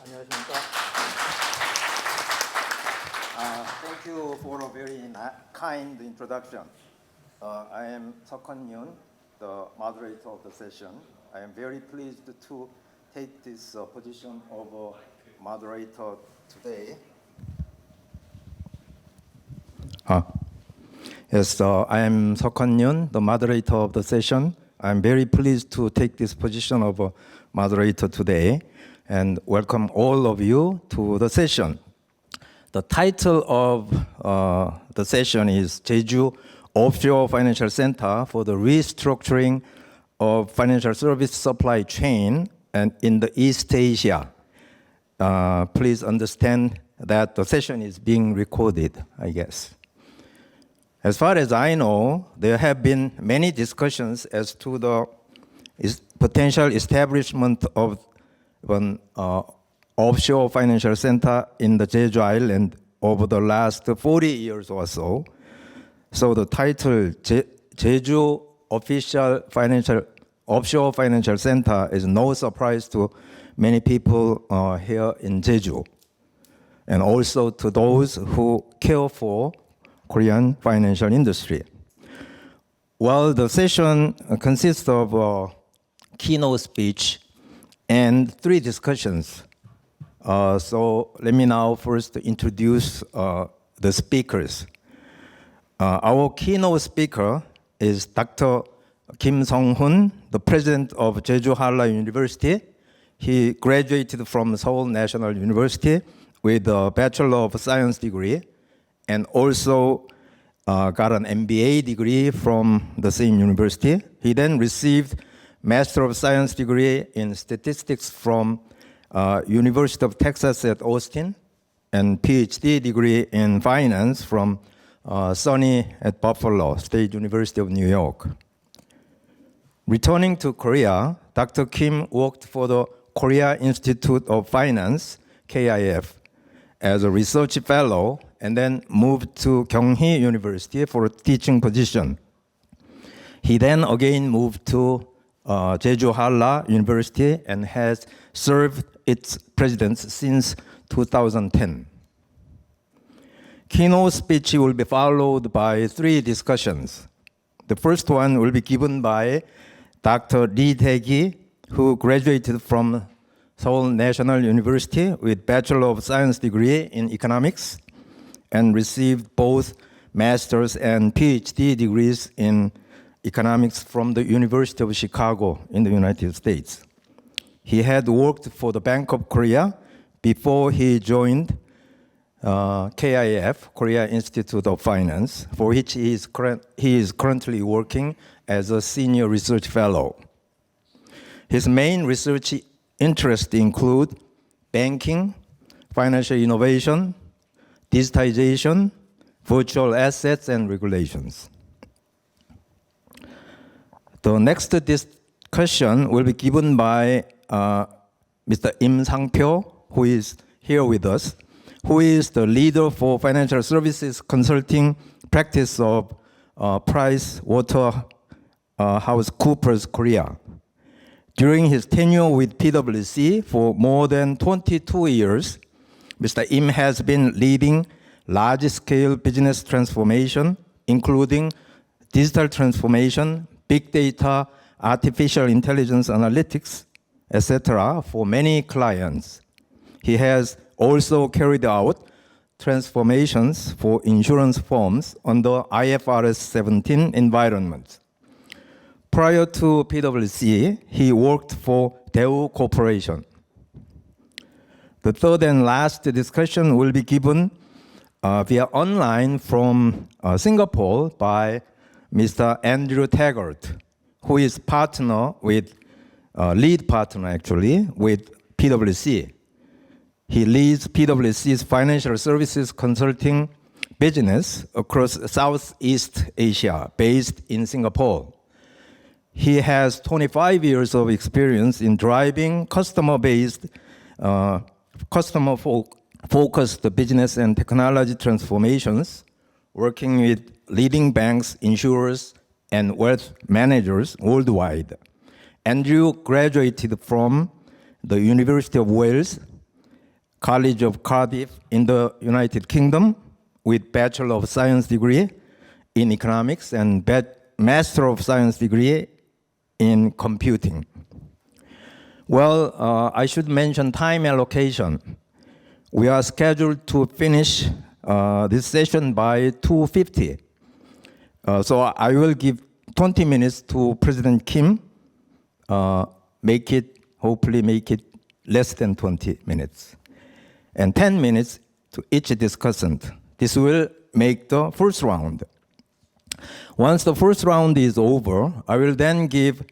안녕하십니까. Thank you for a very kind introduction. I am Seokhan Yoon, the moderator of the session. I am very pleased to take this position of moderator today. Yes, I am Seokhan Yoon, the moderator of the session. I am very pleased to take this position of a moderator today and welcome all of you to the session. The title of the session is Jeju Offshore Financial Center for the Restructuring of Financial Service Supply Chain and in the East Asia. Please understand that the session is being recorded, I guess. As far as I know, there have been many discussions as to the potential establishment of an offshore financial center in the Jeju Island over the last 40 years or so. So the title Jeju Offshore Financial Center is no surprise to many people here in Jeju, and also to those who care for Korean financial industry. Well, the session consists of a keynote speech and 3 discussions. So let me now first introduce the speakers. Our keynote speaker is Dr. Kim Sung-hoon, the president of Jeju Halla University. He graduated from Seoul National University with a Bachelor of Science degree and also got an MBA degree from the same university. He then received Master of Science degree in Statistics from University of Texas at Austin and PhD degree in Finance from SUNY at Buffalo State University of New York. Returning to Korea, Dr. Kim worked for the Korea Institute of Finance, KIF, as a research fellow and then moved to Kyunghee University for a teaching position. He then again moved to Jeju Halla University and has served its president since 2010. Keynote speech will be followed by 3 discussions. The first one will be given by Dr. Lee Tae-gi, who graduated from Seoul National University with Bachelor of Science degree in economics and received both master's and PhD degrees in economics from the University of Chicago in the United States. He had worked for the Bank of Korea before he joined KIF, Korea Institute of Finance, for which he is currently working as a senior research fellow. His main research interests include banking, financial innovation, digitization, virtual assets, and regulations. The next discussion will be given by Mr. Im Sang-pyo, who is here with us, who is the leader for financial services consulting practice of PricewaterhouseCoopers Korea. During his tenure with PwC for more than 22 years, Mr. Im has been leading large-scale business transformation, including digital transformation, big data, artificial intelligence analytics, etc., for many clients. He has also carried out transformations for insurance firms under IFRS 17 environment. Prior to PwC, he worked for Daewoo Corporation. The third and last discussion will be given via online from Singapore by Mr. Andrew Taggart, who is lead partner actually, with PwC. He leads PwC's financial services consulting business across Southeast Asia, based in Singapore. He has 25 years of experience in driving customer-focused business and technology transformations, working with leading banks, insurers, and wealth managers worldwide. Andrew graduated from the University of Wales College of Cardiff in the United Kingdom with Bachelor of Science degree in economics and Master of Science degree in computing. Well, I should mention time allocation. We are scheduled to finish this session by 2:50. So I will give 20 minutes to President Kim. Hopefully make it less than 20 minutes. And 10 minutes to each discussant. This will make the first round. Once the first round is over, I will then give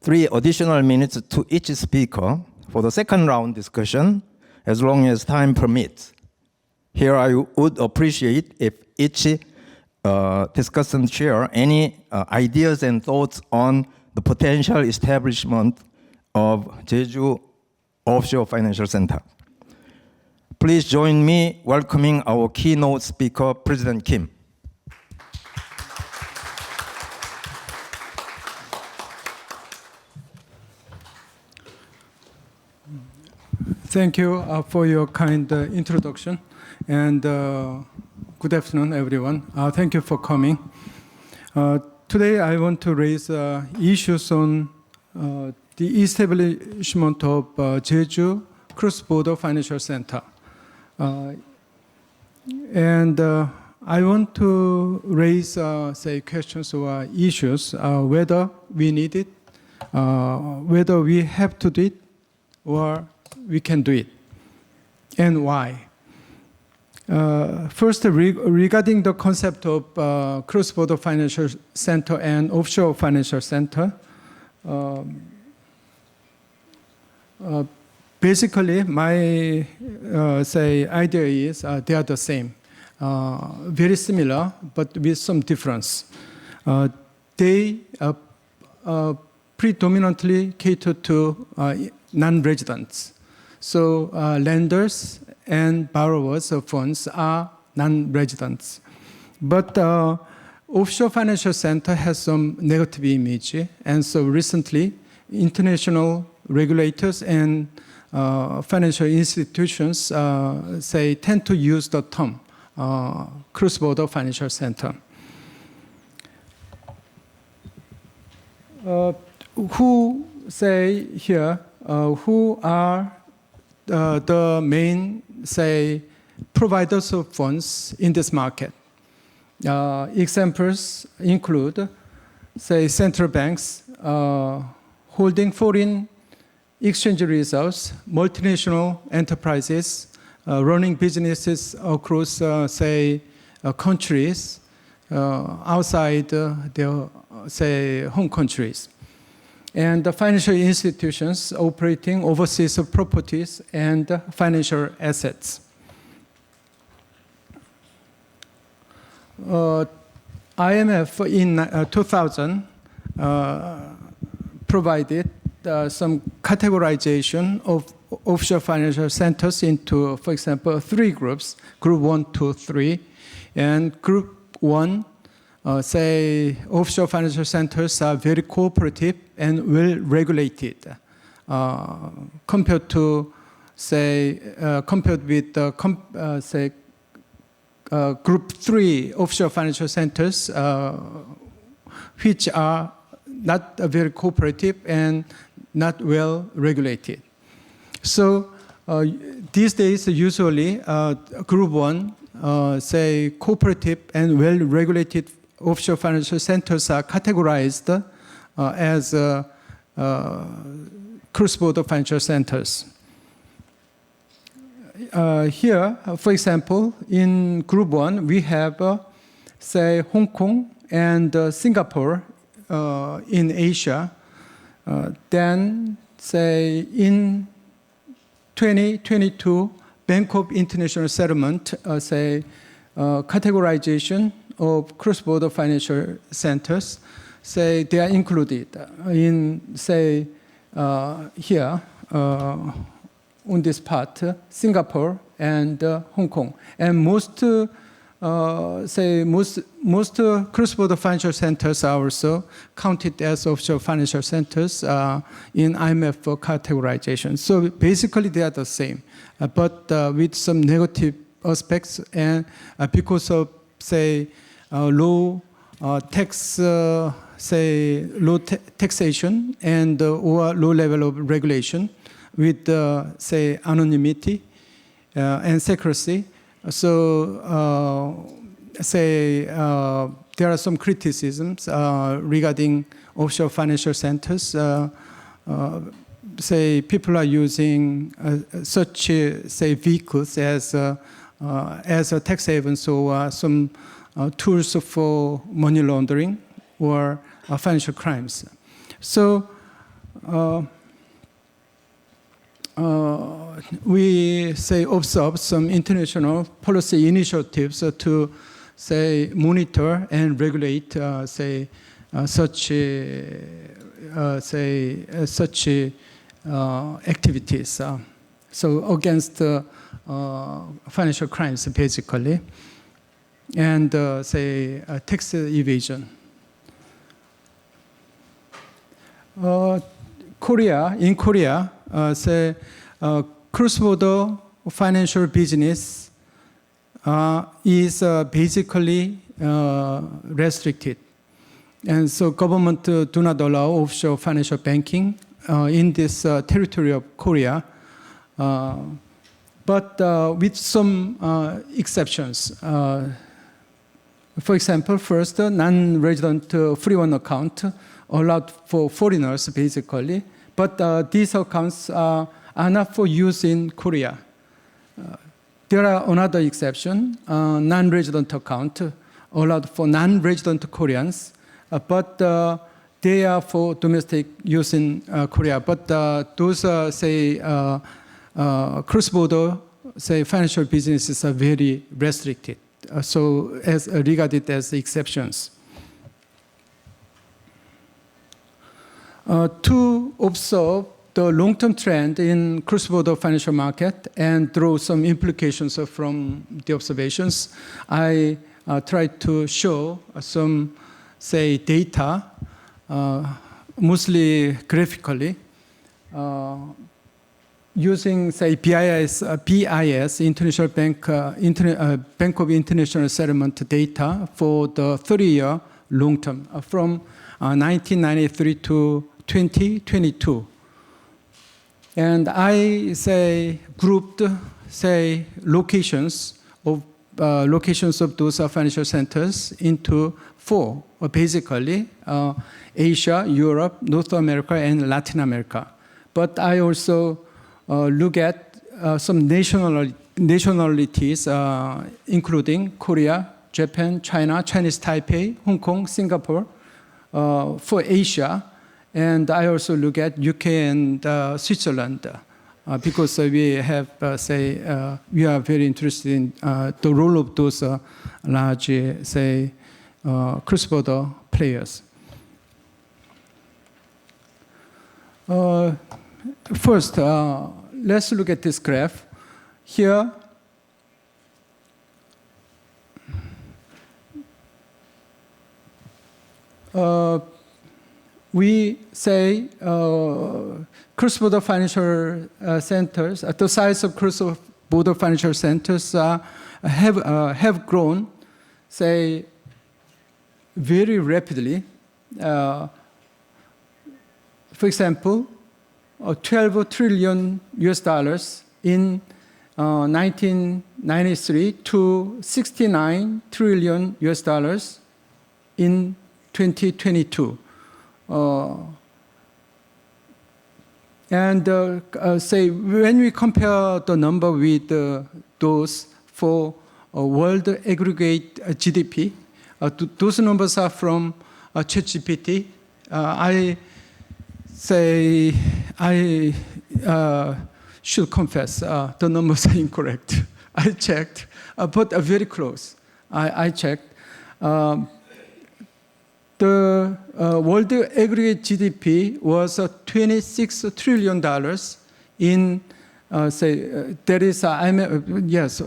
3 additional minutes to each speaker for the second round discussion, as long as time permits. Here I would appreciate if each discussant share any ideas and thoughts on the potential establishment of Jeju Offshore Financial Center. Please join me welcoming our keynote speaker, President Kim. Thank you for your kind introduction, and good afternoon, everyone. Thank you for coming. Today, I want to raise issues on the establishment of Jeju Cross-Border Financial Center. And I want to raise, questions or issues, whether we need it, whether we have to do it, or we can do it, and why. First, regarding the concept of cross-border financial center and offshore financial center, basically, my idea is they are the same, very similar, but with some difference. They predominantly cater to non-residents. So lenders and borrowers of funds are non-residents. But offshore financial center has some negative image, and so recently, international regulators and financial institutions tend to use the term cross-border financial center. Who say here who are the main providers of funds in this market? Examples include central banks holding foreign exchange reserves, multinational enterprises running businesses across, countries outside their, home countries, and the financial institutions operating overseas properties and financial assets. IMF in 2000 provided some categorization of offshore financial centers into, for example, 3 groups, group 1, 2, 3. And group 1, offshore financial centers are very cooperative and well regulated compared to, compared with, group 3 offshore financial centers, which are not very cooperative and not well regulated. So these days, usually group 1, cooperative and well regulated offshore financial centers are categorized as cross-border financial centers. Here, for example, in group 1, we have, Hong Kong and Singapore in Asia. Then, in 2022, Bank of International Settlement, categorization of cross-border financial centers, they are included in, here, on this part, Singapore and Hong Kong. And most say most cross-border financial centers are also counted as offshore financial centers in IMF categorization. So basically they are the same, but with some negative aspects, and because of say low tax, say low taxation and or low level of regulation with say anonymity and secrecy. So say there are some criticisms regarding offshore financial centers. Say people are using such say vehicles as a tax haven, so some tools for money laundering or financial crimes. So we say observe some international policy initiatives to say monitor and regulate say such activities. So against financial crimes basically, and say tax evasion. In Korea, say cross-border financial business is basically restricted, and so government do not allow offshore financial banking in this territory of Korea, but with some exceptions. For example, first, non-resident free one account allowed for foreigners basically, but these accounts are not for use in Korea. There are another exception, non-resident account allowed for non-resident Koreans, but they are for domestic use in Korea. But those say cross-border say financial businesses are very restricted, so as regarded as exceptions. To observe the long-term trend in cross-border financial market and draw some implications from the observations, I tried to show some, say, data, mostly graphically, using, say, BIS, International Bank of International Settlement data for the 30-year long-term from 1993 to 2022. And I say grouped say locations of those financial centers into four, basically Asia, Europe, North America, and Latin America. But I also look at some nationalities, including Korea, Japan, China, Chinese Taipei, Hong Kong, Singapore, for Asia. And I also look at UK and Switzerland because we have, we are very interested in the role of those large, say, cross-border players. First, let's look at this graph. Here, we say cross-border financial centers, the size of cross-border financial centers have grown, say, very rapidly. For example, $12 trillion in 1993 to $69 trillion in 2022. And say when we compare the number with those for world aggregate GDP, those numbers are from ChatGPT. I should confess the numbers are incorrect. I checked, but very close. I checked. The world aggregate GDP was $26 trillion in, say, there is IMF, yes,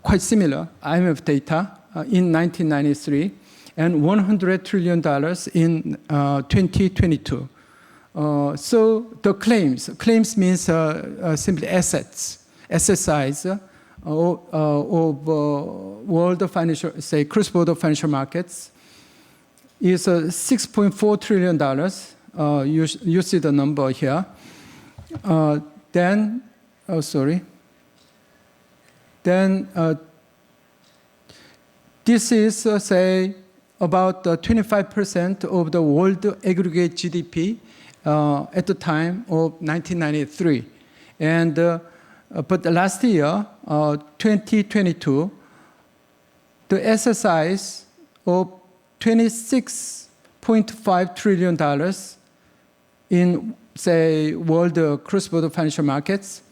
quite similar IMF data in 1993 and $100 trillion in 2022. So the claims means simply assets, asset size of world financial, say cross-border financial markets is $6.4 trillion. You see the number here. Then this is, say, about 25% of the world aggregate GDP at the time of 1993. And, but last year, 2022, the asset size of $26.5 trillion in, say, world cross-border financial markets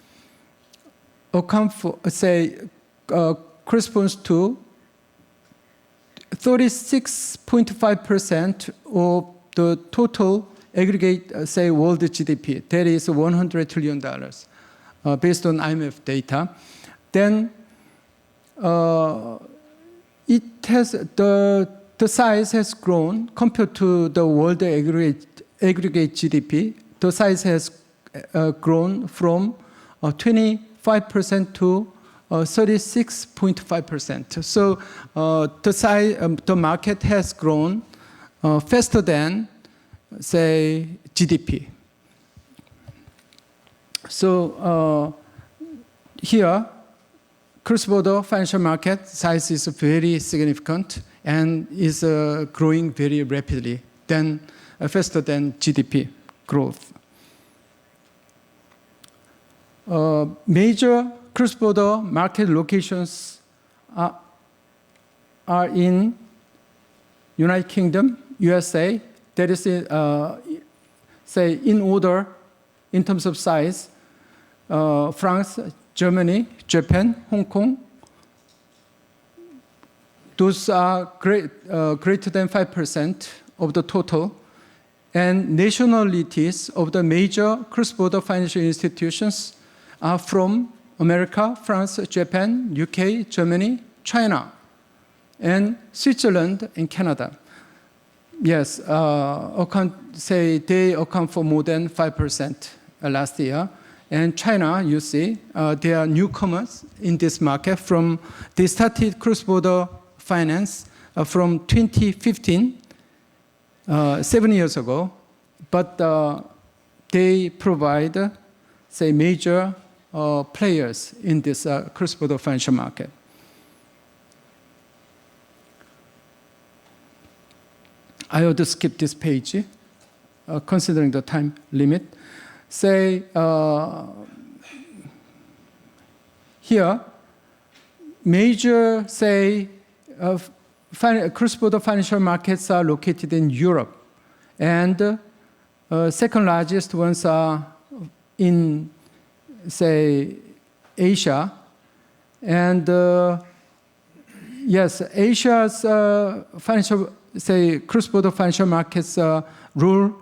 account for, say, corresponds to 36.5% of the total aggregate, say, world GDP. That is $100 trillion based on IMF data. Then it has, the size has grown compared to the world aggregate GDP. The size has grown from 25% to 36.5%. So the market has grown faster than, say, GDP. So here, cross-border financial market size is very significant and is growing very rapidly, faster than GDP growth. Major cross-border market locations are in United Kingdom, USA. That is, say, in order, in terms of size, France, Germany, Japan, Hong Kong. Those are greater than 5% of the total. And nationalities of the major cross-border financial institutions are from America, France, Japan, UK, Germany, China, and Switzerland and Canada. Yes, they account for more than 5% last year. And China, you see, they are newcomers in this market. They started cross-border finance from 2015, 7 years ago, but they provide, say, major players in this cross-border financial market. I ought to skip this page, considering the time limit. Say, here, major, say, cross-border financial markets are located in Europe, and second largest ones are in, say, Asia. And yes, Asia's financial, say, cross-border financial markets role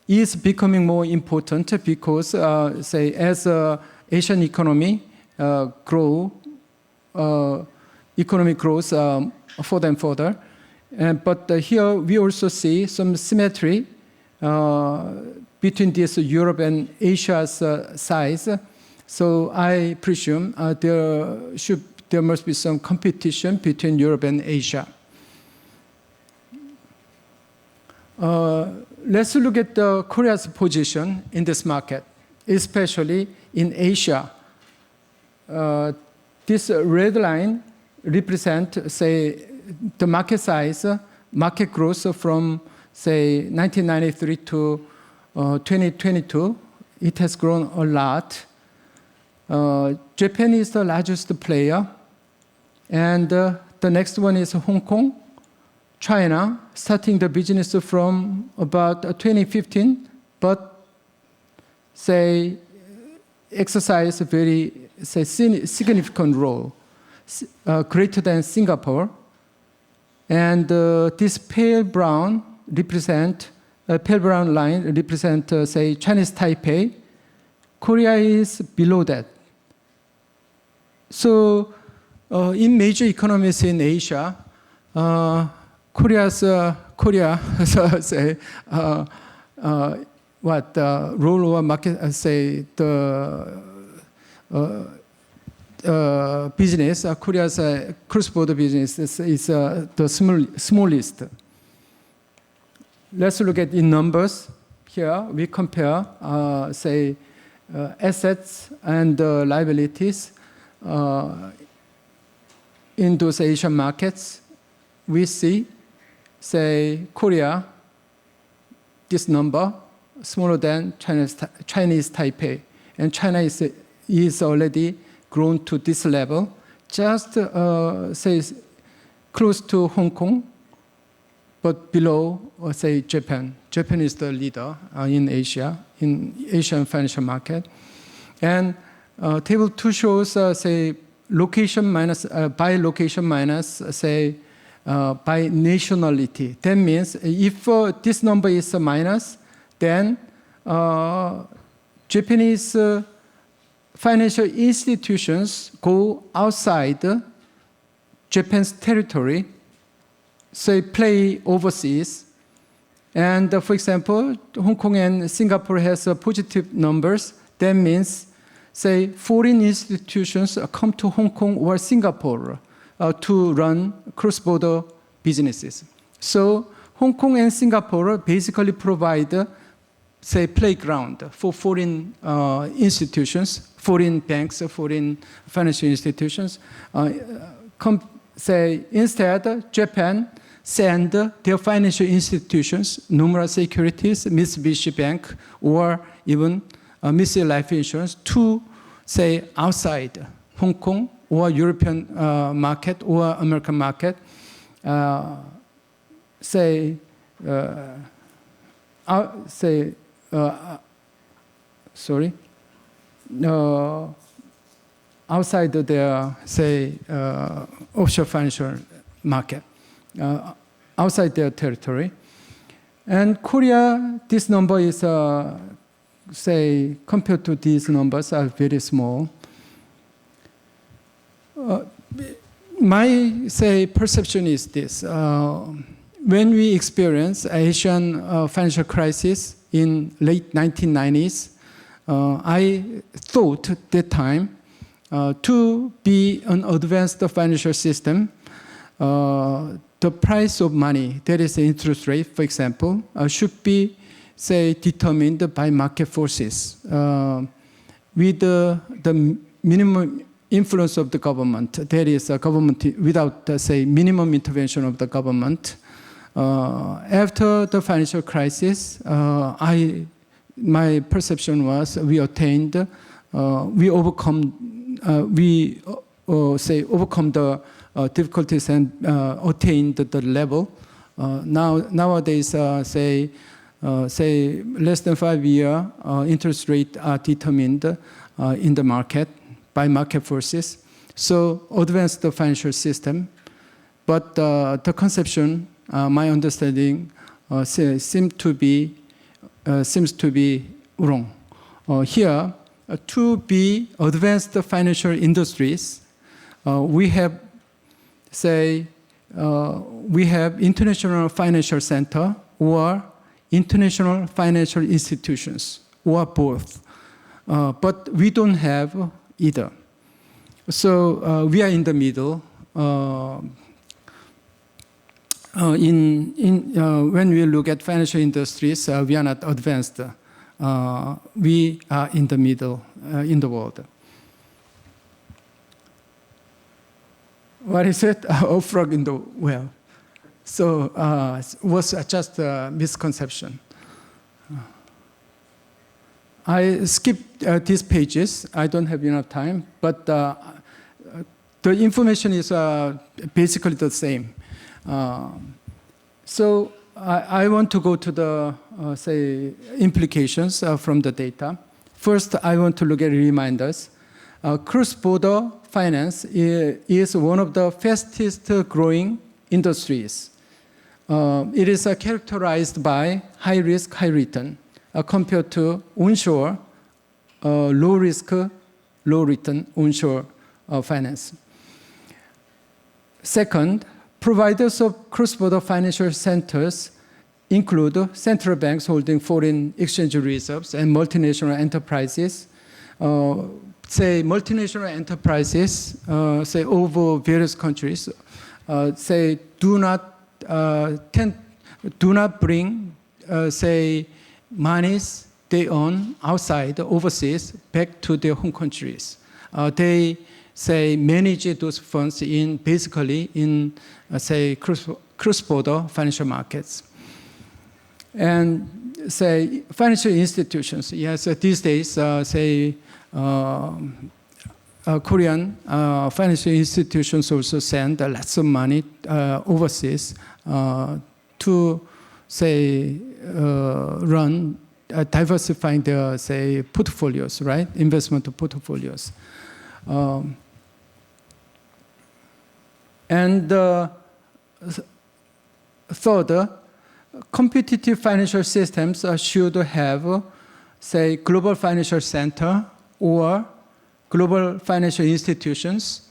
is becoming more important because, say, as Asian economy grows further and further. But here we also see some symmetry between this Europe and Asia's size. So I presume there must be some competition between Europe and Asia. Let's look at Korea's position in this market, especially in Asia. This red line represents, say, the market size, market growth from, say, 1993 to 2022. It has grown a lot. Japan is the largest player. And the next one is Hong Kong. China, starting the business from about 2015, but, say, exercise a very, say, significant role, greater than Singapore. And this pale brown line represent, say, Chinese Taipei. Korea is below that. So in major economies in Asia, Korea say what the role of market say the business Korea's cross-border business is the smallest. Let's look at in numbers. Here we compare say assets and liabilities in those Asian markets. We see, say, Korea, this number smaller than Chinese Taipei, and China is already grown to this level, just say close to Hong Kong, but below, say, Japan. Japan is the leader in Asia, in Asian financial market. And table 2 shows, say, location minus, by location minus, say, by nationality. That means if this number is a minus, then Japanese financial institutions go outside Japan's territory, say play overseas. And for example, Hong Kong and Singapore has positive numbers. That means, say, foreign institutions come to Hong Kong or Singapore to run cross-border businesses. So Hong Kong and Singapore basically provide, say, playground for foreign institutions, foreign banks, foreign financial institutions. Say, instead, Japan send their financial institutions, Nomura Securities, Mitsubishi Bank, or even Mitsui Life Insurance to, say, outside Hong Kong or European market or American market, outside their, say, offshore financial market, outside their territory. And Korea, this number is, say, compared to these numbers, are very small. My, say, perception is this. When we experienced Asian financial crisis in late 1990s, I thought at that time to be an advanced financial system, the price of money, that is the interest rate, for example, should be, say, determined by market forces with the minimum influence of the government. That is, a government without, say, minimum intervention of the government. After the financial crisis, my perception was we overcome the difficulties and attained the level. Nowadays, say less than 5 year interest rate are determined in the market by market forces. So advanced the financial system, but the conception, my understanding, seems to be wrong. Here, to be advanced financial industries, we have, say, we have international financial center or international financial institutions, or both. But we don't have either. So we are in the middle. When we look at financial industries, we are not advanced. We are in the middle in the world. What is it? A frog in the well. So it was just a misconception. I skipped these pages. I don't have enough time, but the information is basically the same. So I want to go to the, say, implications from the data. First, I want to look at reminders. Cross-border finance is one of the fastest growing industries. It is characterized by high risk, high return, compared to onshore, low risk, low return onshore finance. Second, providers of cross-border financial centers include central banks holding foreign exchange reserves and multinational enterprises. Say multinational enterprises, say over various countries, say do not bring, say monies they own outside, overseas, back to their home countries. They say manage those funds in basically in say cross-border financial markets. And say financial institutions, yes, these days, say Korean financial institutions also send lots of money overseas to say run diversifying their say portfolios, right? Investment portfolios. And third, competitive financial systems should have, say, global financial center or global financial institutions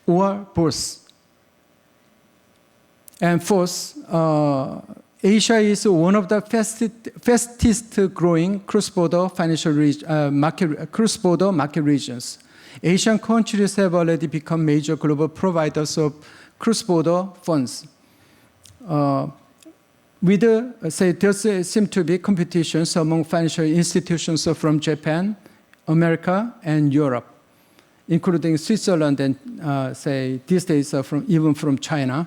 or both. And fourth, Asia is one of the fastest growing cross-border financial cross-border market regions. Asian countries have already become major global providers of cross-border funds. Say, there seems to be competitions among financial institutions from Japan, America, and Europe, including Switzerland and, say, these days even from China.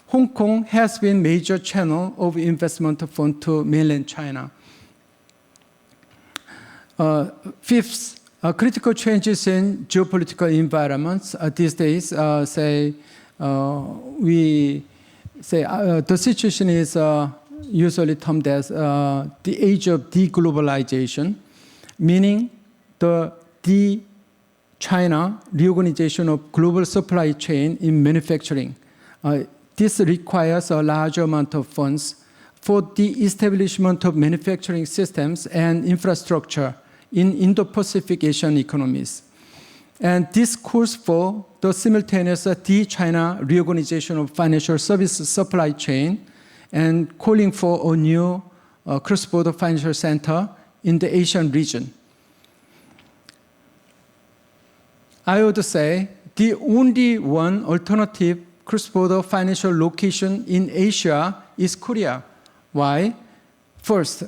Hong Kong has been major channel of investment fund to mainland China. Fifth, critical changes in geopolitical environments these days. Say the situation is usually termed as the age of deglobalization, meaning the China reorganization of global supply chain in manufacturing. This requires a large amount of funds for the establishment of manufacturing systems and infrastructure in Indo-Pacific Asian economies. And this calls for the simultaneous China reorganization of financial service supply chain and calling for a new cross-border financial center in the Asian region. I would say the only one alternative cross-border financial location in Asia is Korea. Why? First,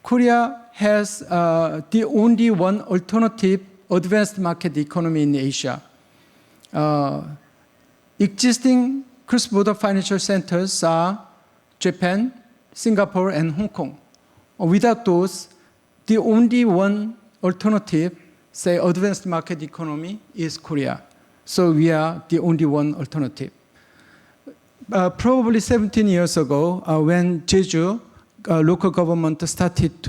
Korea has the only one alternative advanced market economy in Asia. Existing cross-border financial centers are Japan, Singapore, and Hong Kong. Without those, the only one alternative, say, advanced market economy is Korea. So we are the only one alternative. Probably 17 years ago, when Jeju local government started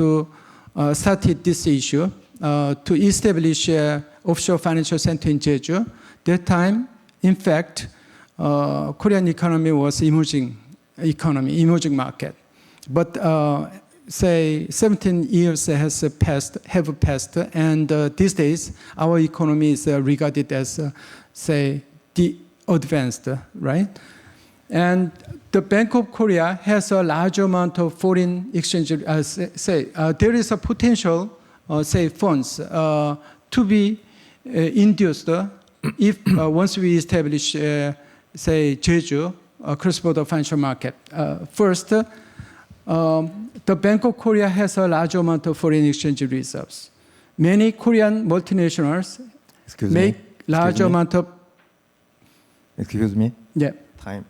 this issue to establish an offshore financial center in Jeju, that time, in fact, Korean economy was emerging market. But say 17 years have passed, and these days our economy is regarded as, say, the advanced, right? And the Bank of Korea has a large amount of foreign exchange. There is a potential, say, funds to be induced if once we establish, say, Jeju, a cross-border financial market. First, the Bank of Korea has a large amount of foreign exchange reserves. Many Korean multinationals make large amount of. Excuse me. Yeah. Time.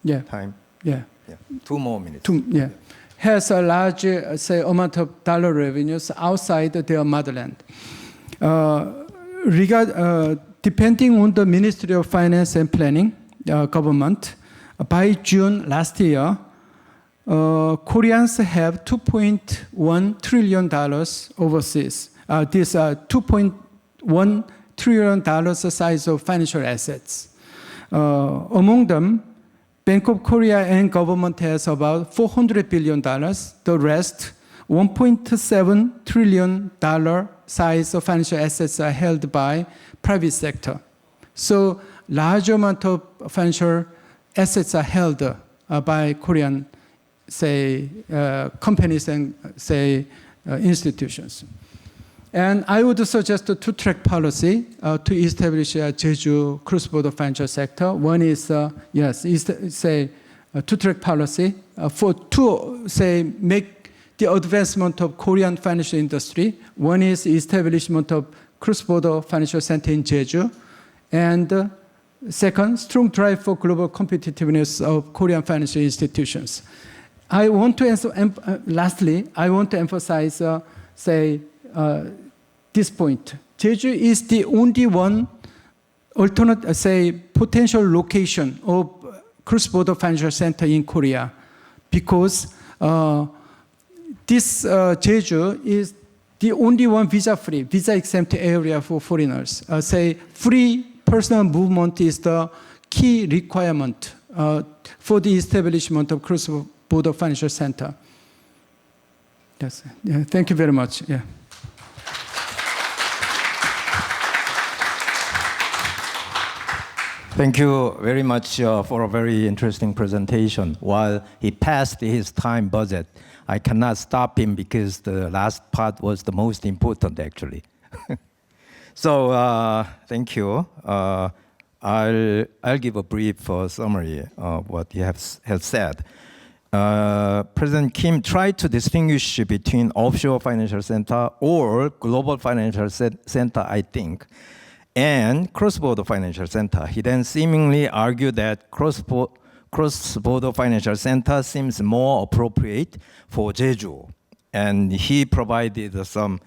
Yeah. Time. Yeah. Yeah. 2 more minutes. Has a large, say, amount of dollar revenues outside their motherland. Depending on the Ministry of Finance and Planning government, by June last year, Koreans have $2.1 trillion overseas. These are $2.1 trillion size of financial assets. Among them, Bank of Korea and government has about $400 billion. The rest, $1.7 trillion size of financial assets are held by private sector. So large amount of financial assets are held by Korean, say, companies and, say, institutions. And I would suggest a two-track policy to establish a Jeju cross-border financial sector. One is, say, a two-track policy to, say, make the advancement of Korean financial industry. One is establishment of cross-border financial center in Jeju. And second, strong drive for global competitiveness of Korean financial institutions. I want to, lastly, I want to emphasize, this point. Jeju is the only one alternate, say, potential location of cross-border financial center in Korea, because this Jeju is the only one visa-free, visa-exempt area for foreigners. Say, free personal movement is the key requirement for the establishment of cross-border financial center. Yes. Yeah, thank you very much. Yeah. Thank you very much for a very interesting presentation. While he passed his time budget, I cannot stop him because the last part was the most important, actually. So thank you. I'll give a brief summary of what you have said. President Kim tried to distinguish between offshore financial center or global financial center, I think, and cross-border financial center. He then seemingly argued that cross-border financial center seems more appropriate for Jeju. And he provided some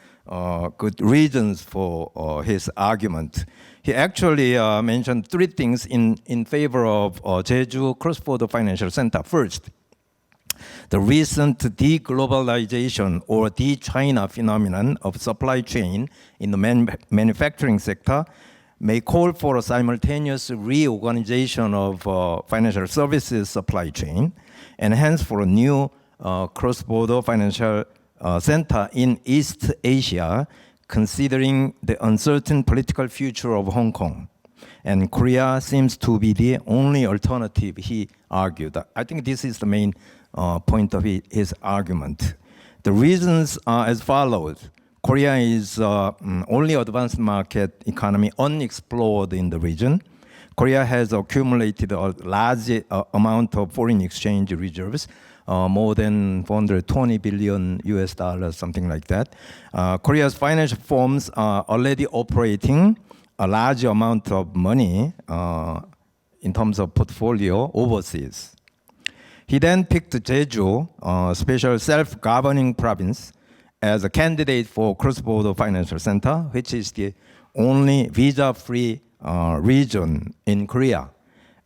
good reasons for his argument. He actually mentioned three things in favor of Jeju cross-border financial center. First, the recent deglobalization or de-China phenomenon of supply chain in the manufacturing sector may call for a simultaneous reorganization of financial services supply chain, and hence for a new cross-border financial center in East Asia, considering the uncertain political future of Hong Kong. And Korea seems to be the only alternative, he argued. I think this is the main point of his argument. The reasons are as follows. Korea is only advanced market economy unexplored in the region. Korea has accumulated a large amount of foreign exchange reserves, more than 420 billion US dollars, something like that. Korea's financial firms are already operating a large amount of money in terms of portfolio overseas. He then picked Jeju, a special self-governing province, as a candidate for cross-border financial center, which is the only visa-free region in Korea.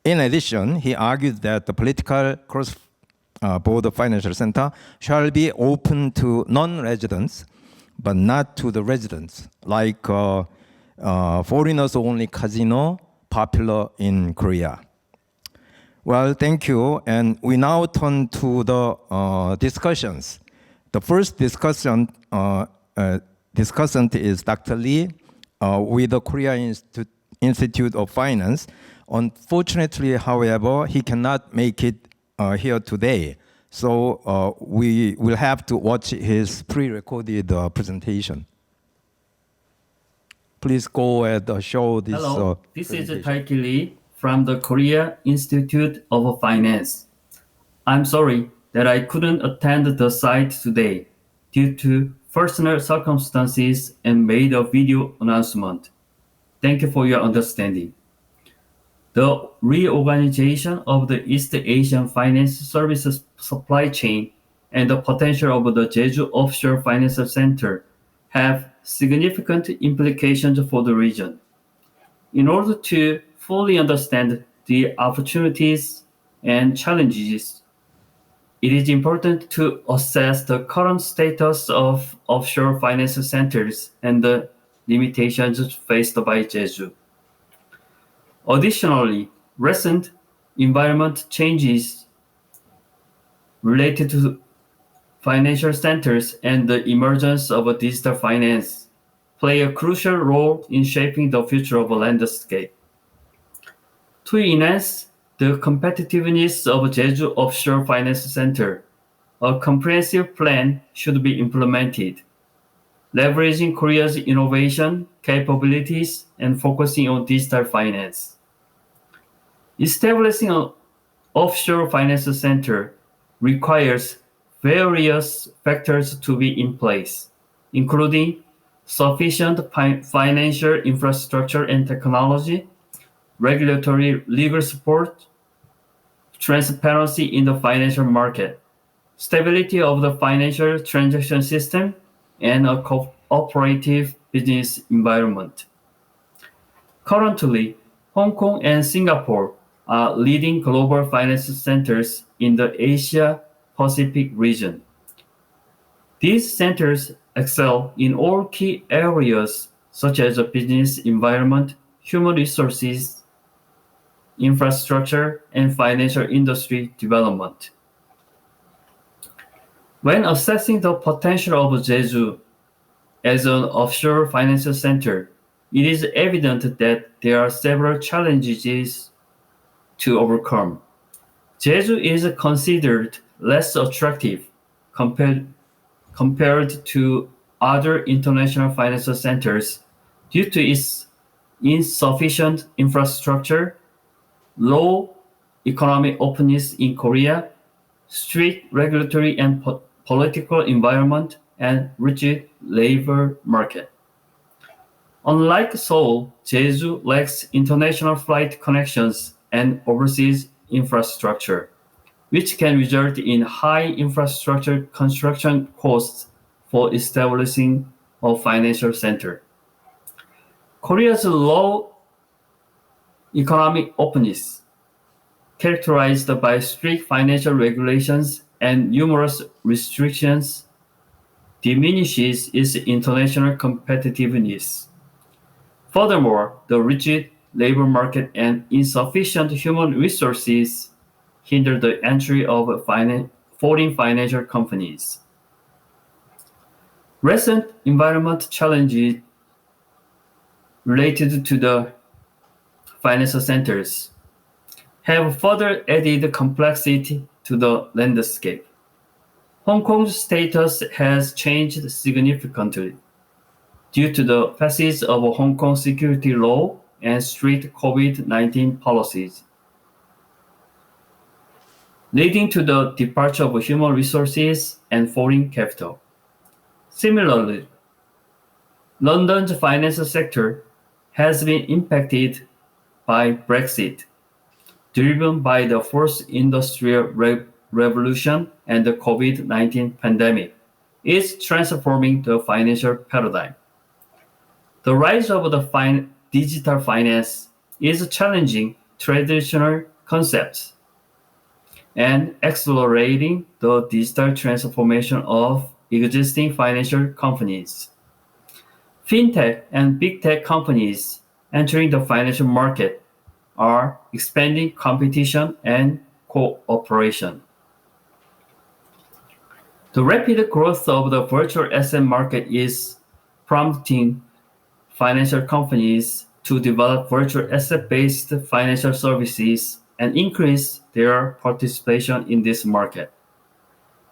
In addition, he argued that the political cross-border financial center shall be open to non-residents, but not to the residents, like foreigners-only casino popular in Korea. Well, thank you. And we now turn to the discussions. The first discussant is Dr. Lee with the Korea Institute of Finance. Unfortunately, however, he cannot make it here today. So we will have to watch his pre-recorded presentation. Please go and show this. Hello, this is Taiki Lee from the Korea Institute of Finance. I'm sorry that I couldn't attend the site today due to personal circumstances and made a video announcement. Thank you for your understanding. The reorganization of the East Asian finance services supply chain and the potential of the Jeju Offshore Financial Center have significant implications for the region. In order to fully understand the opportunities and challenges, it is important to assess the current status of offshore financial centers and the limitations faced by Jeju. Additionally, recent environment changes related to financial centers and the emergence of digital finance play a crucial role in shaping the future of a landscape. To enhance the competitiveness of Jeju Offshore Finance Center, a comprehensive plan should be implemented, leveraging Korea's innovation capabilities and focusing on digital finance. Establishing an offshore finance center requires various factors to be in place, including sufficient financial infrastructure and technology, regulatory legal support, transparency in the financial market, stability of the financial transaction system, and a cooperative business environment. Currently, Hong Kong and Singapore are leading global finance centers in the Asia-Pacific region. These centers excel in all key areas such as the business environment, human resources, infrastructure, and financial industry development. When assessing the potential of Jeju as an offshore financial center, it is evident that there are several challenges to overcome. Jeju is considered less attractive compared to other international financial centers due to its insufficient infrastructure, low economic openness in Korea, strict regulatory and political environment, and rigid labor market. Unlike Seoul, Jeju lacks international flight connections and overseas infrastructure, which can result in high infrastructure construction costs for establishing a financial center. Korea's low economic openness, characterized by strict financial regulations and numerous restrictions, diminishes its international competitiveness. Furthermore, the rigid labor market and insufficient human resources hinder the entry of foreign financial companies. Recent environment challenges related to the financial centers have further added complexity to the landscape. Hong Kong's status has changed significantly due to the passage of Hong Kong security law and strict COVID-19 policies, leading to the departure of human resources and foreign capital. Similarly, London's financial sector has been impacted by Brexit, driven by the fourth industrial revolution and the COVID-19 pandemic, is transforming the financial paradigm. The rise of the digital finance is challenging traditional concepts and accelerating the digital transformation of existing financial companies. Fintech and big tech companies entering the financial market are expanding competition and cooperation. The rapid growth of the virtual asset market is prompting financial companies to develop virtual asset-based financial services and increase their participation in this market.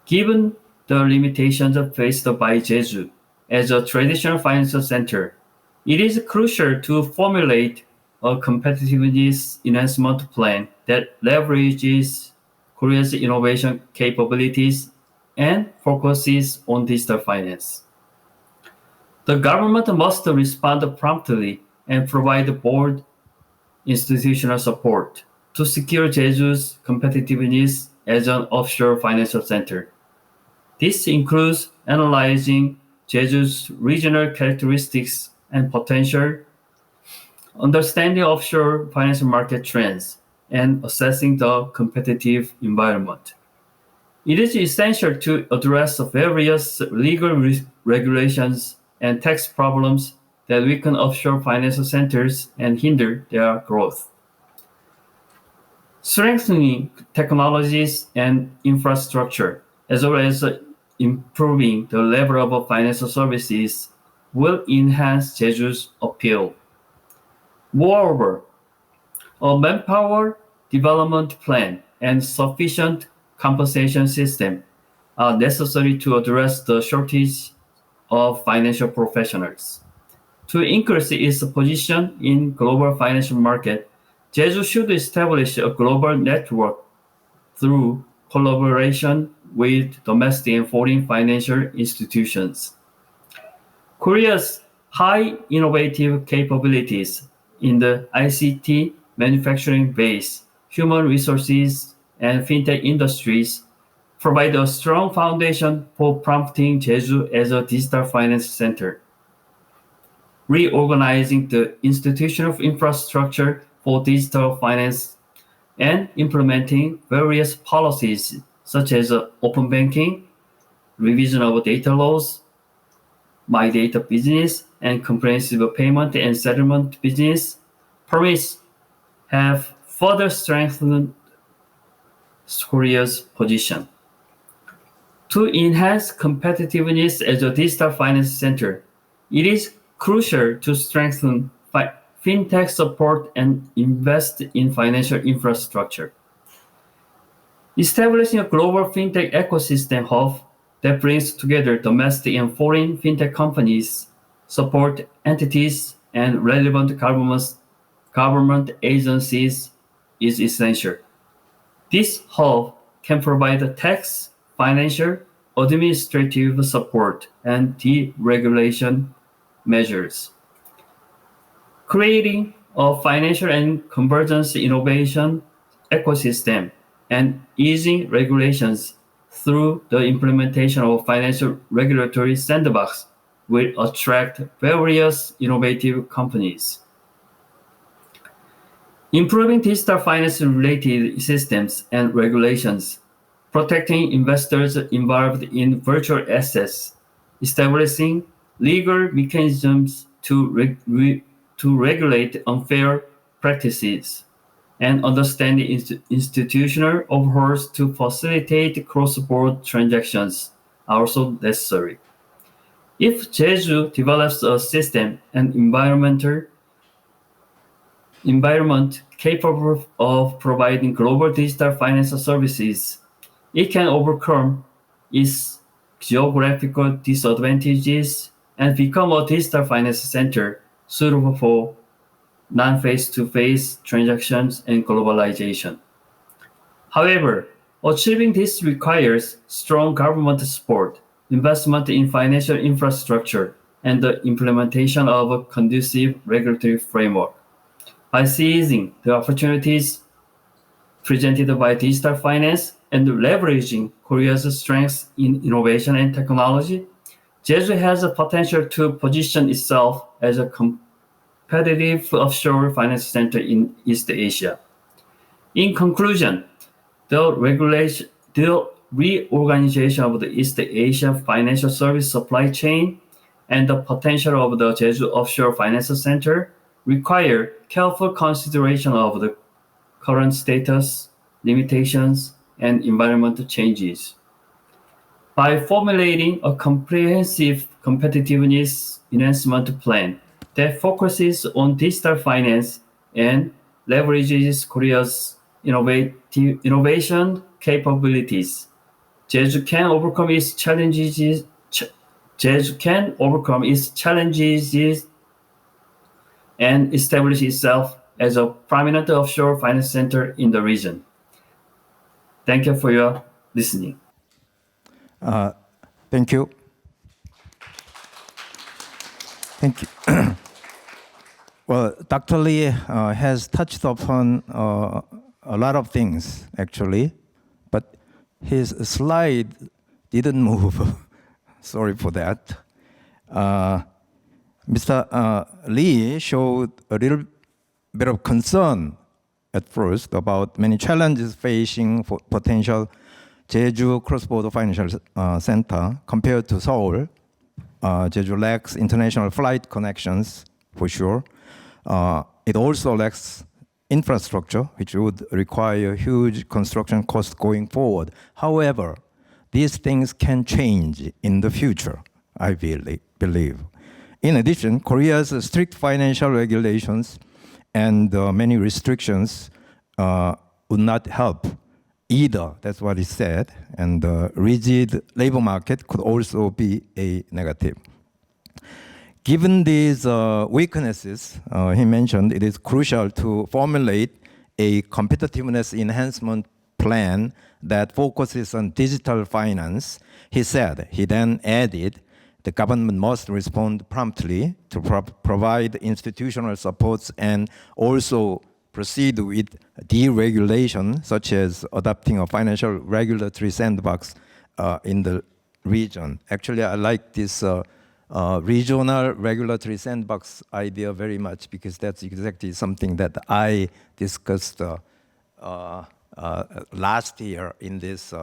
Given the limitations faced by Jeju as a traditional financial center, it is crucial to formulate a competitiveness enhancement plan that leverages Korea's innovation capabilities and focuses on digital finance. The government must respond promptly and provide board institutional support to secure Jeju's competitiveness as an offshore financial center. This includes analyzing Jeju's regional characteristics and potential, understanding offshore financial market trends, and assessing the competitive environment. It is essential to address various legal regulations and tax problems that weaken offshore financial centers and hinder their growth. Strengthening technologies and infrastructure, as well as improving the level of financial services, will enhance Jeju's appeal. Moreover, a manpower development plan, and sufficient compensation system are necessary to address the shortage of financial professionals. To increase its position in global financial market, Jeju should establish a global network through collaboration with domestic and foreign financial institutions. Korea's high innovative capabilities in the ICT, manufacturing base, human resources, and fintech industries provide a strong foundation for prompting Jeju as a digital finance center. Reorganizing the institutional infrastructure for digital finance and implementing various policies such as open banking, revision of data laws, my data business, and comprehensive payment and settlement business permits have further strengthened Korea's position. To enhance competitiveness as a digital finance center, it is crucial to strengthen fintech support and invest in financial infrastructure. Establishing a global fintech ecosystem hub that brings together domestic and foreign fintech companies, support entities, and relevant government agencies is essential. This hub can provide tax, financial, administrative support, and deregulation measures. Creating a financial and convergence innovation ecosystem and easing regulations through the implementation of financial regulatory sandbox will attract various innovative companies. Improving digital finance-related systems and regulations, protecting investors involved in virtual assets, establishing legal mechanisms to regulate unfair practices, and understanding institutional overhauls to facilitate cross-border transactions are also necessary. If Jeju develops a system and environment capable of providing global digital financial services, it can overcome its geographical disadvantages and become a digital finance center suitable for non-face-to-face transactions and globalization. However, achieving this requires strong government support, investment in financial infrastructure, and the implementation of a conducive regulatory framework. By seizing the opportunities presented by digital finance and leveraging Korea's strengths in innovation and technology, Jeju has the potential to position itself as a competitive offshore finance center in East Asia. In conclusion, the reorganization of the East Asia financial service supply chain and the potential of the Jeju Offshore Financial Center require careful consideration of the current status, limitations, and environmental changes. By formulating a comprehensive competitiveness enhancement plan that focuses on digital finance and leverages Korea's innovation capabilities, Jeju can overcome its challenges and establish itself as a prominent offshore finance center in the region. Thank you for your listening. Thank you. Thank you. Well, Dr. Lee has touched upon a lot of things, actually, but his slide didn't move. Sorry for that. Mr. Lee showed a little bit of concern at first about many challenges facing for potential Jeju cross-border financial center compared to Seoul. Jeju lacks international flight connections, for sure. It also lacks infrastructure, which would require huge construction costs going forward. However, these things can change in the future, I believe. In addition, Korea's strict financial regulations and many restrictions would not help either. That's what he said. And the rigid labor market could also be a negative. Given these weaknesses, he mentioned it is crucial to formulate a competitiveness enhancement plan that focuses on digital finance. He said, he then added, the government must respond promptly to provide institutional supports and also proceed with deregulation, such as adopting a financial regulatory sandbox in the region. Actually, I like this regional regulatory sandbox idea very much because that's exactly something that I discussed last year in this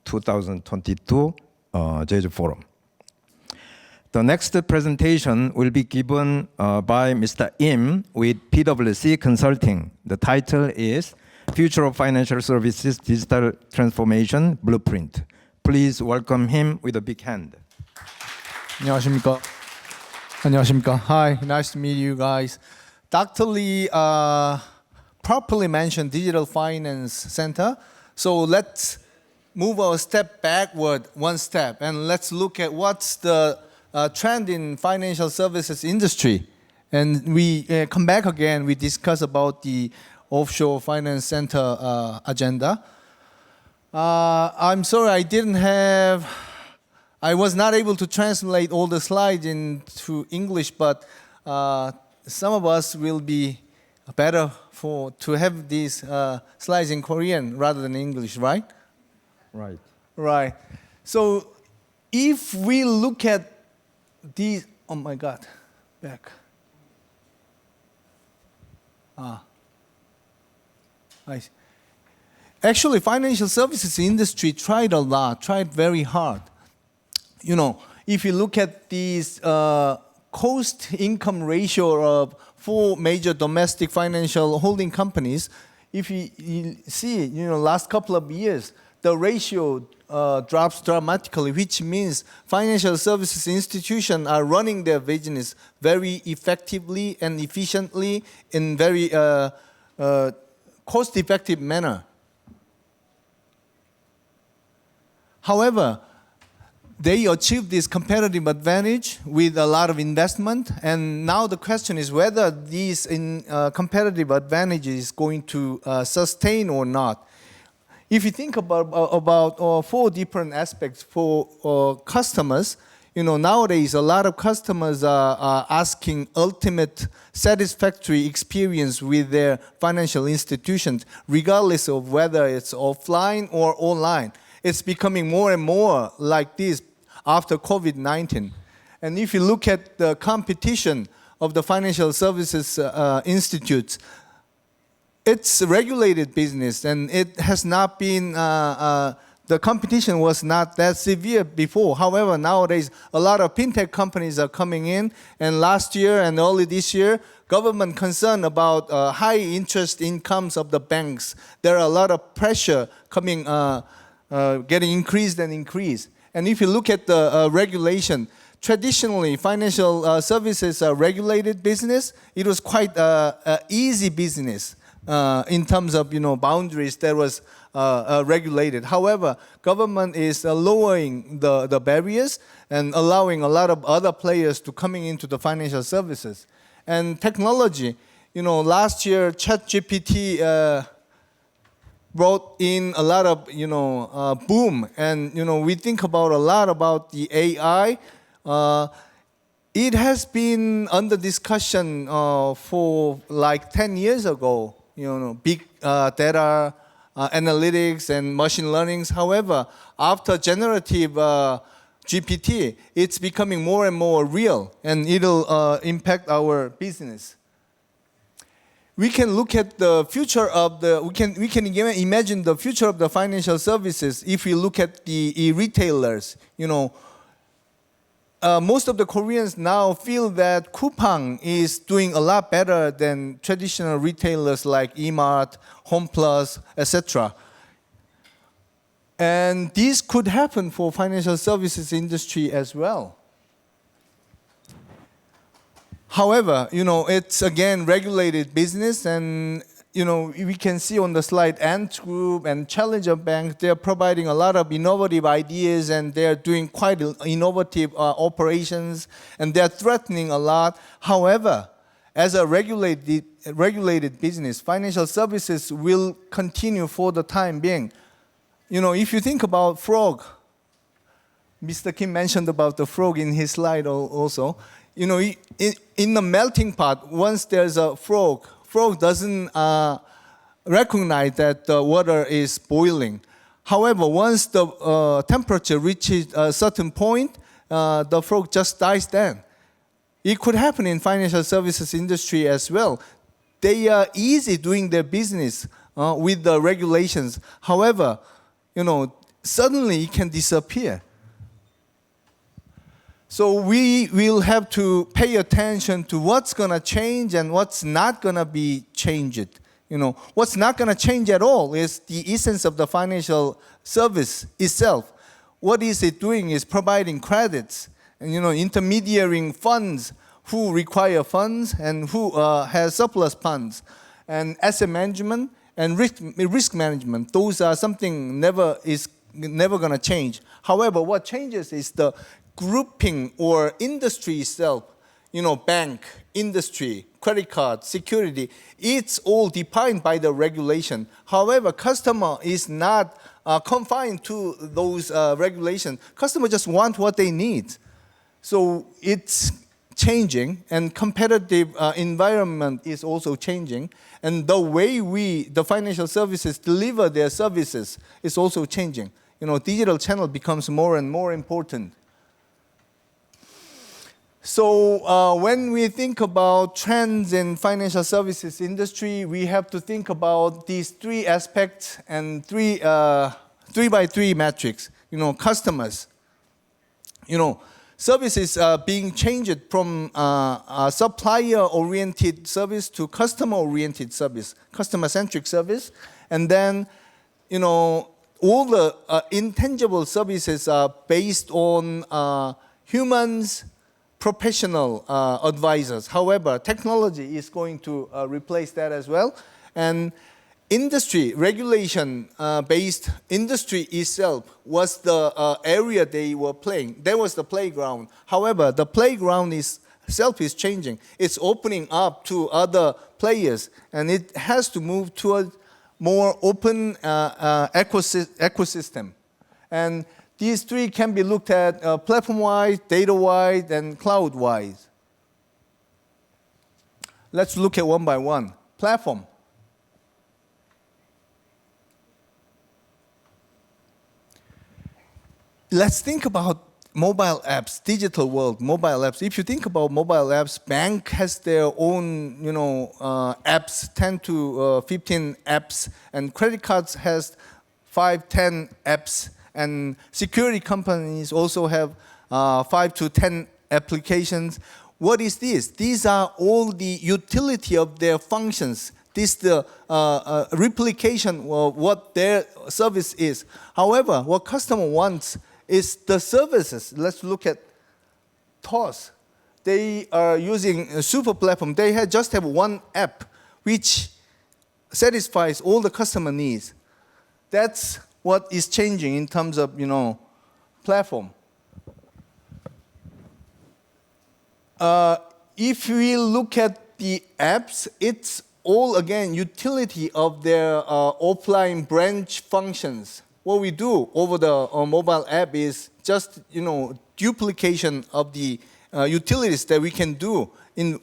2022 Jeju Forum. The next presentation will be given by Mr. Im with PwC Consulting. The title is Future of Financial Services Digital Transformation Blueprint. Please welcome him with a big hand. 안녕하십니까. 안녕하십니까. Hi, nice to meet you guys. Dr. Lee properly mentioned Digital Finance Center. So let's move our step backward one step and let's look at what's the trend in financial services industry. And we come back again, we discuss about the offshore finance center agenda. I'm sorry I was not able to translate all the slides into English, but some of us will be better to have these slides in Korean rather than English, right? Right. Right. So if we look at these, oh my God, back. I see. Actually, financial services industry tried a lot, tried very hard. You know, if you look at these cost-income ratio of 4 major domestic financial holding companies, if you see, you know, last couple of years, the ratio drops dramatically, which means financial services institutions are running their business very effectively and efficiently in very cost-effective manner. However, they achieved this competitive advantage with a lot of investment, and now the question is whether these competitive advantage is going to sustain or not. If you think about 4 different aspects for customers, you know, nowadays a lot of customers are asking ultimate satisfactory experience with their financial institutions, regardless of whether it's offline or online. It's becoming more and more like this after COVID-19. And if you look at the competition of the financial services institutes, it's a regulated business, and it has not been, the competition was not that severe before. However, nowadays, a lot of fintech companies are coming in, and last year and early this year, government concerned about high interest incomes of the banks. There are a lot of pressure coming, getting increased and increased. And if you look at the regulation, traditionally, financial services are regulated business. It was quite easy business. In terms of, you know, boundaries that was regulated. However, government is lowering the barriers and allowing a lot of other players to coming into the financial services. And technology, you know, last year ChatGPT brought in a lot of, you know, boom. And, you know, we think about a lot about the AI. It has been under discussion for like 10 years ago. You know, big data analytics and machine learnings. However, after generative GPT, it's becoming more and more real, and it'll impact our business. We can look at the future of we can imagine the future of the financial services if we look at the retailers. You know, most of the Koreans now feel that Coupang is doing a lot better than traditional retailers like eMart, HomePlus, etc. And this could happen for financial services industry as well. However, you know, it's again regulated business, and we can see on the slide Ant Group and Challenger Bank, they're providing a lot of innovative ideas and they're doing quite innovative operations and they're threatening a lot. However, as a regulated business, financial services will continue for the time being. If you think about frog, Mr. Kim mentioned about the frog in his slide also. In the melting pot, once there's a frog doesn't recognize that the water is boiling. However, once the temperature reaches a certain point, the frog just dies then. It could happen in financial services industry as well. They are easy doing their business with the regulations. However, suddenly it can disappear. So we will have to pay attention to what's going to change and what's not going to be changed. What's not going to change at all is the essence of the financial service itself. What is it doing is providing credits and intermediating funds who require funds and who has surplus funds, and asset management and risk management. Those are something never going to change. However, what changes is the grouping or industry itself, bank, industry, credit card, security, it's all defined by the regulation. However, customer is not confined to those regulations. Customer just want what they need. So it's changing and competitive environment is also changing. And the way the financial services deliver their services is also changing. Digital channel becomes more and more important. So when we think about trends in financial services industry, we have to think about these three aspects and three by three metrics. Customers. Services are being changed from a supplier-oriented service to customer-oriented service, customer-centric service, and then all the intangible services are based on humans. Professional advisors. However, technology is going to replace that as well. And industry, regulation-based industry itself was the area they were playing. That was the playground. However, the playground itself is changing. It's opening up to other players, and it has to move towards more open ecosystem. And these three can be looked at platform-wise, data-wise, and cloud-wise. Let's look at one by one. Platform. Let's think about mobile apps, digital world, mobile apps. If you think about mobile apps, bank has their own, apps, 10 to 15 apps, and credit cards has 5, 10 apps. And security companies also have 5 to 10 applications. What is this? These are all the utility of their functions. This is the replication of what their service is. However, what customer wants is the services. Let's look at TOS. They are using a super platform. They just have one app which satisfies all the customer needs. That's what is changing in terms of, platform. If we look at the apps, it's all, again, utility of their offline branch functions. What we do over the mobile app is just, duplication of the utilities that we can do in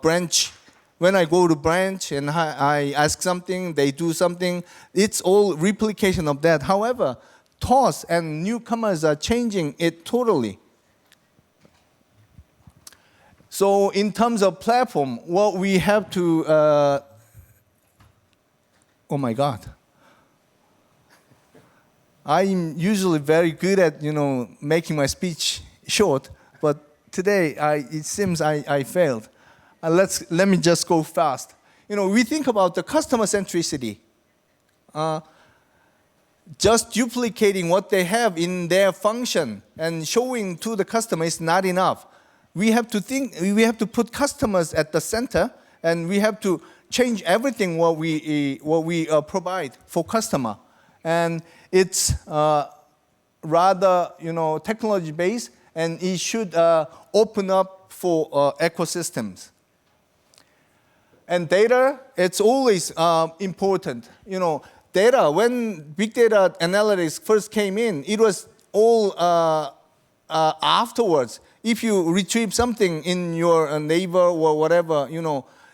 branch. When I go to branch and I ask something, they do something, it's all replication of that. However, TOS and newcomers are changing it totally. So in terms of platform, what we have to, oh my God. I'm usually very good at, making my speech short, but today it seems I failed. Let me just go fast. We think about the customer centricity. Just duplicating what they have in their function and showing to the customer is not enough. We have to put customers at the center, and we have to change everything what we provide for customer, and it's rather technology based, and it should open up for ecosystems. And data, it's always important. Data, when big data analytics first came in, it was all afterwards. If you retrieve something in your neighbor or whatever,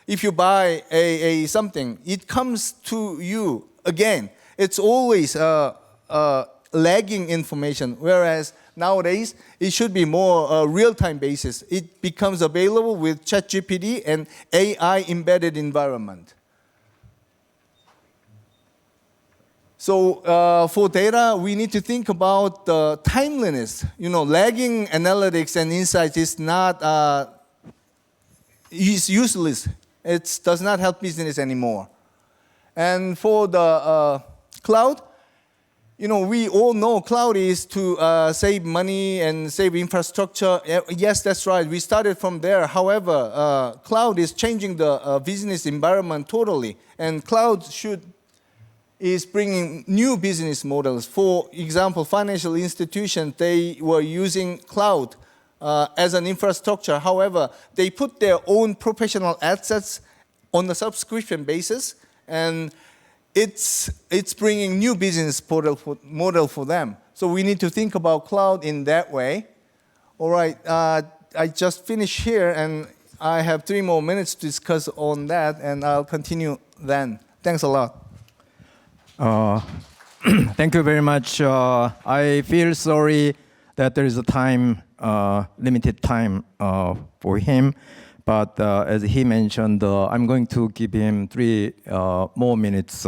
if you buy a something, it comes to you again. It's always lagging information, whereas nowadays it should be more real-time basis. It becomes available with ChatGPT and AI embedded environment. So for data, we need to think about the timeliness. Lagging analytics and insights is not is useless. It does not help business anymore. And for the cloud, we all know cloud is to save money and save infrastructure. Yes, that's right. We started from there. However, cloud is changing the business environment totally, and cloud is bringing new business models. For example, financial institutions, they were using cloud as an infrastructure. However, they put their own professional assets on a subscription basis, and it's bringing new business model for them. So we need to think about cloud in that way. All right, I just finished here, and I have 3 more minutes to discuss on that, and I'll continue then. Thanks a lot. Thank you very much. I feel sorry that there is a time, limited time for him, but as he mentioned, I'm going to give him 3 more minutes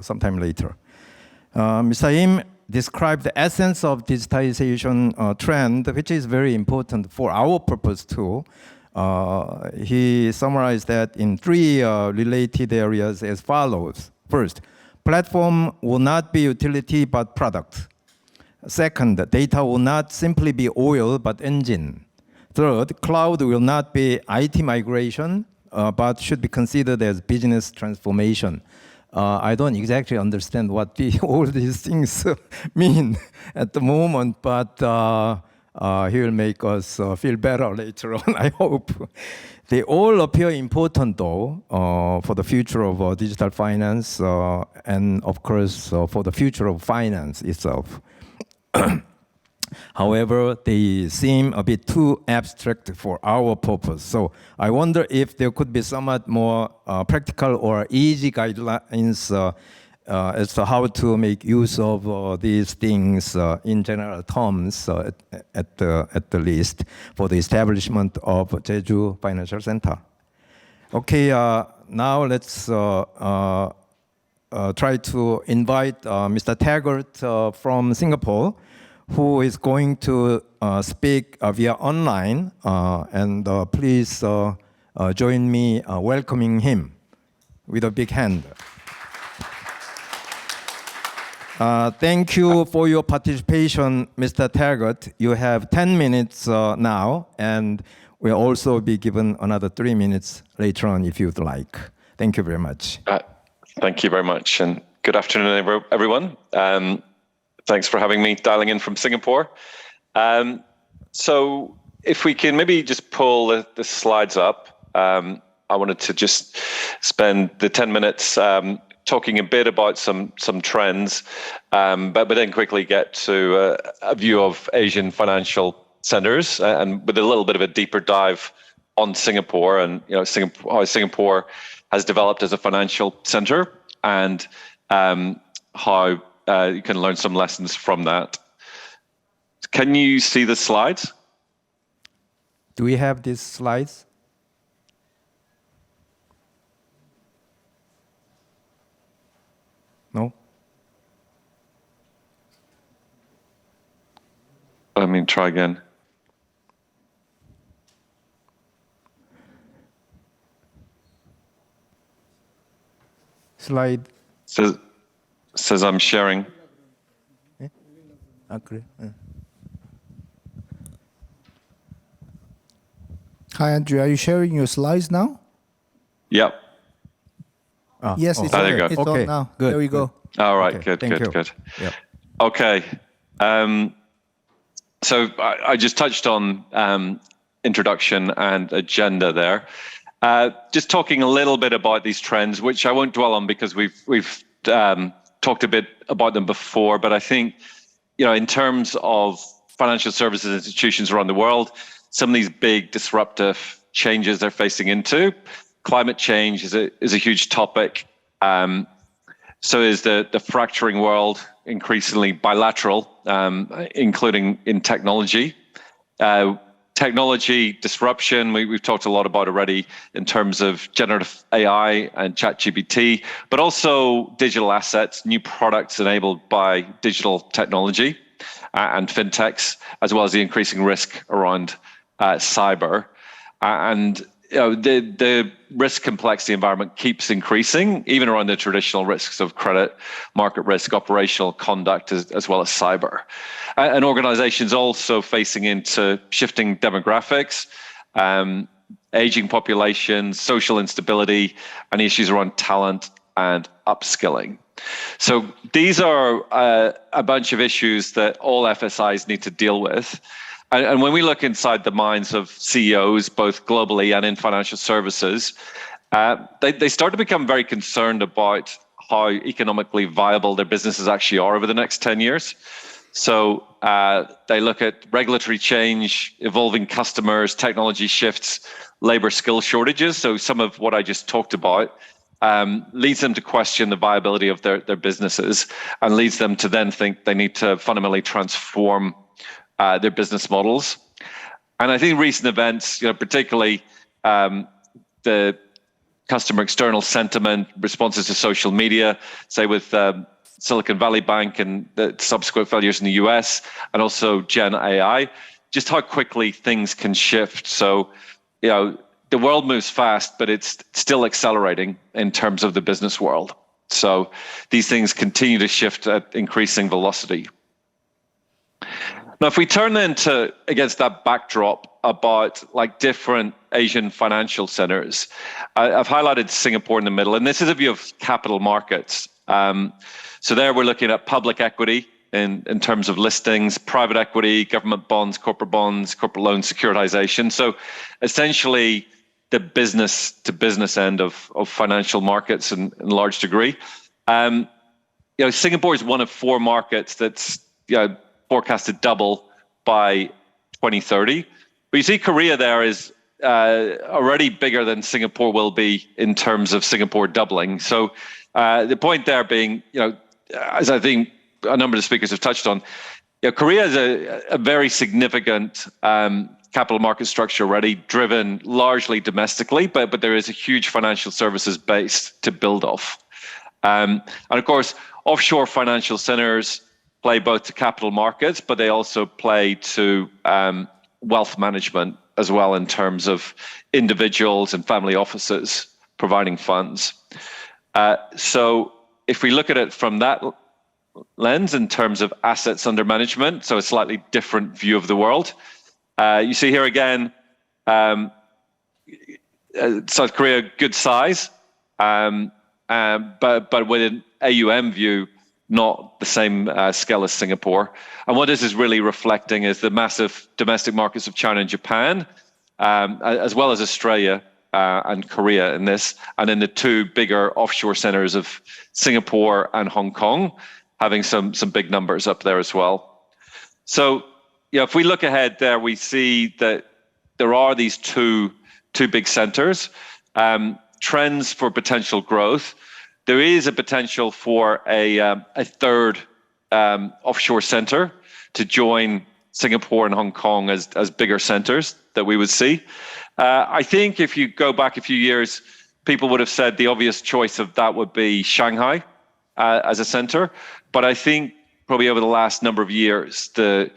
sometime later. Mr. Im described the essence of digitization trend, which is very important for our purpose too. He summarized that in 3 related areas as follows. First, platform will not be utility but product. Second, data will not simply be oil but engine. Third, cloud will not be IT migration but should be considered as business transformation. I don't exactly understand what all these things mean at the moment, but he will make us feel better later on, I hope. They all appear important, though, for the future of digital finance and, of course, for the future of finance itself. However, they seem a bit too abstract for our purpose. So I wonder if there could be somewhat more practical or easy guidelines as to how to make use of these things in general terms, at the least, for the establishment of Jeju Financial Center. Okay, now let's try to invite Mr. Taggart from Singapore, who is going to speak via online, and please join me welcoming him with a big hand. Thank you for your participation, Mr. Taggart. You have 10 minutes now, and we'll also be given another 3 minutes later on if you'd like. Thank you very much. Thank you very much, and good afternoon, everyone. Thanks for having me dialing in from Singapore. So if we can maybe just pull the slides up. I wanted to just spend the 10 minutes talking a bit about some trends, but then quickly get to a view of Asian financial centers, and with a little bit of a deeper dive on Singapore, and how Singapore has developed as a financial center, and how you can learn some lessons from that. Can you see the slides? Do we have these slides? No? Let me try again. Slide. Says I'm sharing. Okay. Hi, Andrew. Are you sharing your slides now? Yep. Yes, it's there you go. It's Okay, on now. good, There we go. All right, Okay, good, thank you. good. Yeah. Okay. So I just touched on introduction and agenda there. Just talking a little bit about these trends, which I won't dwell on because we've talked a bit about them before. But I think, in terms of financial services institutions around the world, some of these big disruptive changes they're facing into. Climate change is a huge topic. So is the fracturing world, increasingly bilateral, including in technology. Technology disruption, we've talked a lot about already in terms of generative AI and ChatGPT, but also digital assets, new products enabled by digital technology and fintechs, as well as the increasing risk around cyber. And the risk complexity environment keeps increasing, even around the traditional risks of credit, market risk, operational conduct, as well as cyber. And organizations also facing into shifting demographics, aging populations, social instability, and issues around talent and upskilling. So these are a bunch of issues that all FSIs need to deal with. And when we look inside the minds of CEOs, both globally and in financial services, they start to become very concerned about how economically viable their businesses actually are over the next 10 years. So they look at regulatory change, evolving customers, technology shifts, labor skill shortages. So some of what I just talked about leads them to question the viability of their businesses and leads them to then think they need to fundamentally transform their business models. And I think recent events, particularly the customer external sentiment, responses to social media, say with Silicon Valley Bank and the subsequent failures in the US, and also Gen AI, just how quickly things can shift. So, the world moves fast, but it's still accelerating in terms of the business world. So these things continue to shift at increasing velocity. Now, if we turn then to against that backdrop about different Asian financial centers, I've highlighted Singapore in the middle, and this is a view of capital markets. So there we're looking at public equity in terms of listings, private equity, government bonds, corporate loans, securitization. So essentially the business to business end of financial markets in large degree. Singapore is one of 4 markets that's forecast to double by 2030. But you see Korea there is already bigger than Singapore will be in terms of Singapore doubling. So the point there being, as I think a number of the speakers have touched on, Korea is a very significant capital market structure already, driven largely domestically, but there is a huge financial services base to build off. And of course, offshore financial centers play both to capital markets, but they also play to wealth management as well in terms of individuals and family offices providing funds. So if we look at it from that lens in terms of assets under management, so a slightly different view of the world, you see here again, South Korea, good size, but with an AUM view, not the same scale as Singapore. And what this is really reflecting is the massive domestic markets of China and Japan, as well as Australia and Korea in this, and then the 2 bigger offshore centers of Singapore and Hong Kong, having some big numbers up there as well. So, if we look ahead there, we see that there are these two big centers, trends for potential growth. There is a potential for a third offshore center to join Singapore and Hong Kong as bigger centers that we would see. I think if you go back a few years, people would have said the obvious choice of that would be Shanghai as a center. But I think probably over the last number of years, the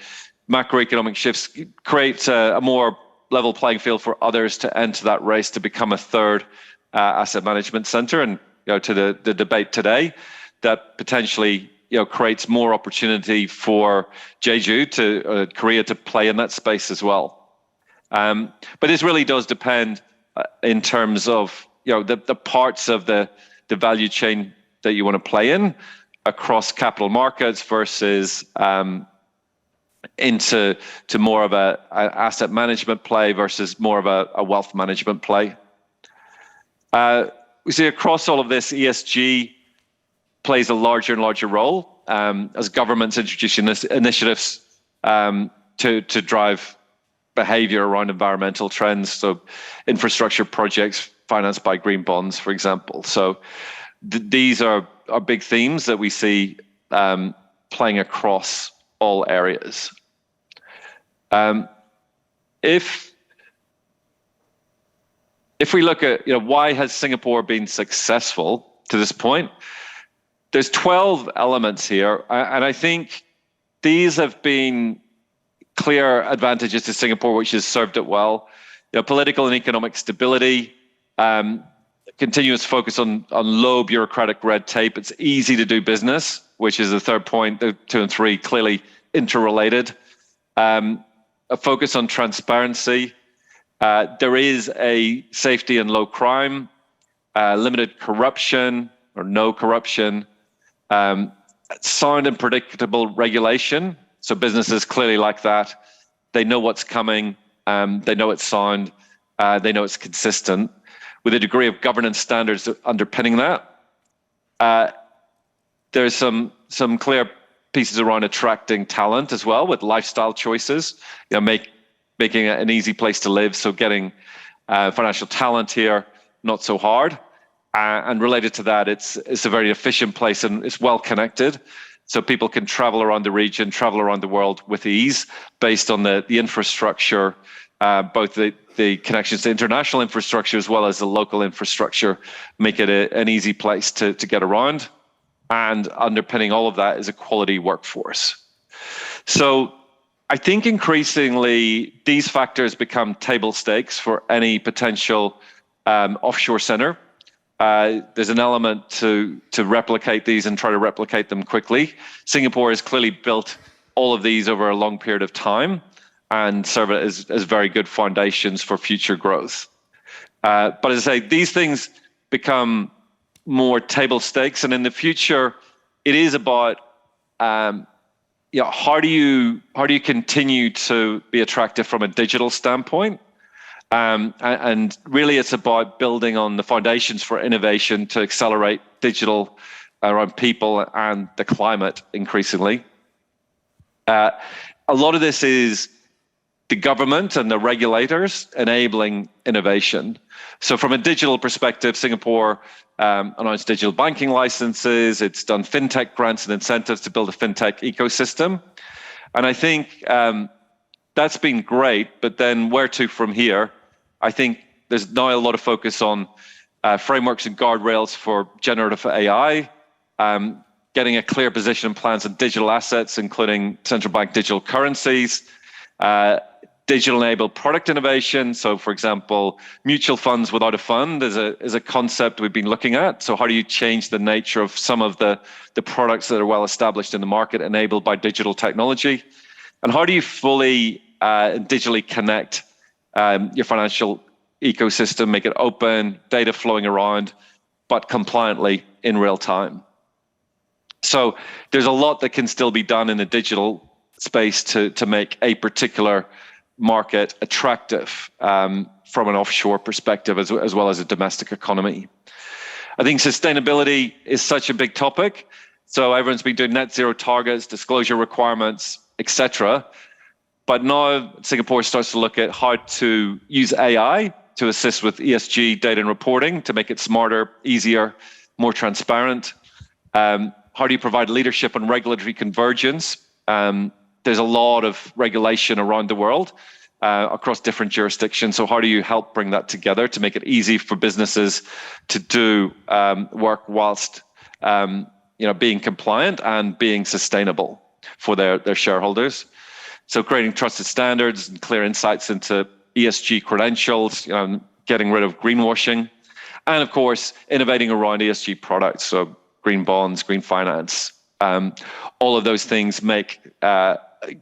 macroeconomic shifts create a more level playing field for others to enter that race to become a third asset management center. And to the debate today, that potentially creates more opportunity for Jeju to Korea to play in that space as well. But this really does depend in terms of the parts of the value chain that you want to play in across capital markets versus into more of a asset management play versus more of a wealth management play. We see across all of this, ESG plays a larger and larger role as governments introduce initiatives to drive behavior around environmental trends. So infrastructure projects financed by green bonds, for example. So these are big themes that we see playing across all areas. If we look at why has Singapore been successful to this point, there's 12 elements here, and I think these have been clear advantages to Singapore, which has served it well. Political and economic stability, continuous focus on low bureaucratic red tape. It's easy to do business, which is the third point. The 2 and 3 clearly interrelated. A focus on transparency. There is a safety and low crime, limited corruption or no corruption, sound and predictable regulation. So businesses clearly like that. They know what's coming. They know it's sound. They know it's consistent, with a degree of governance standards underpinning that. There's some clear pieces around attracting talent as well, with lifestyle choices, making it an easy place to live. So getting financial talent here, not so hard. And related to that, it's a very efficient place and it's well connected. So people can travel around the region, travel around the world with ease based on the infrastructure, both the connections to international infrastructure as well as the local infrastructure, make it an easy place to get around. And underpinning all of that is a quality workforce. So I think increasingly these factors become table stakes for any potential offshore center. There's an element to replicate these and try to replicate them quickly. Singapore has clearly built all of these over a long period of time and serve it as very good foundations for future growth. But as I say, these things become more table stakes, and in the future, it is about how do you continue to be attractive from a digital standpoint, and really it's about building on the foundations for innovation to accelerate digital around people and the climate increasingly. A lot of this is the government and the regulators enabling innovation. So from a digital perspective, Singapore announced digital banking licenses. It's done fintech grants and incentives to build a fintech ecosystem. And I think that's been great, but then where to from here? I think there's now a lot of focus on frameworks and guardrails for generative AI, getting a clear position and plans on digital assets, including central bank digital currencies, digital-enabled product innovation. So, for example, mutual funds without a fund is a concept we've been looking at. So how do you change the nature of some of the products that are well established in the market enabled by digital technology? And how do you fully digitally connect your financial ecosystem, make it open, data flowing around, but compliantly in real time? So there's a lot that can still be done in the digital space to make a particular market attractive from an offshore perspective as well as a domestic economy. I think sustainability is such a big topic. So everyone's been doing net zero targets, disclosure requirements, etc. But now Singapore starts to look at how to use AI to assist with ESG data and reporting to make it smarter, easier, more transparent. How do you provide leadership and regulatory convergence? There's a lot of regulation around the world across different jurisdictions. So how do you help bring that together to make it easy for businesses to do work whilst being compliant and being sustainable for their shareholders? So creating trusted standards and clear insights into ESG credentials, getting rid of greenwashing, and of course, innovating around ESG products. So green bonds, green finance, all of those things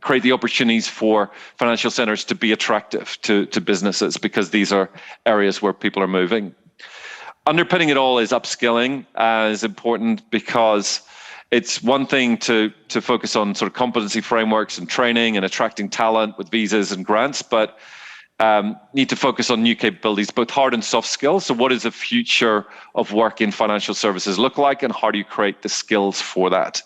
create the opportunities for financial centers to be attractive to businesses because these are areas where people are moving. underpinning it all is upskilling, is important because it's one thing to focus on sort of competency frameworks and training and attracting talent with visas and grants, but need to focus on new capabilities, both hard and soft skills. So what does the future of work in financial services look like, and how do you create the skills for that?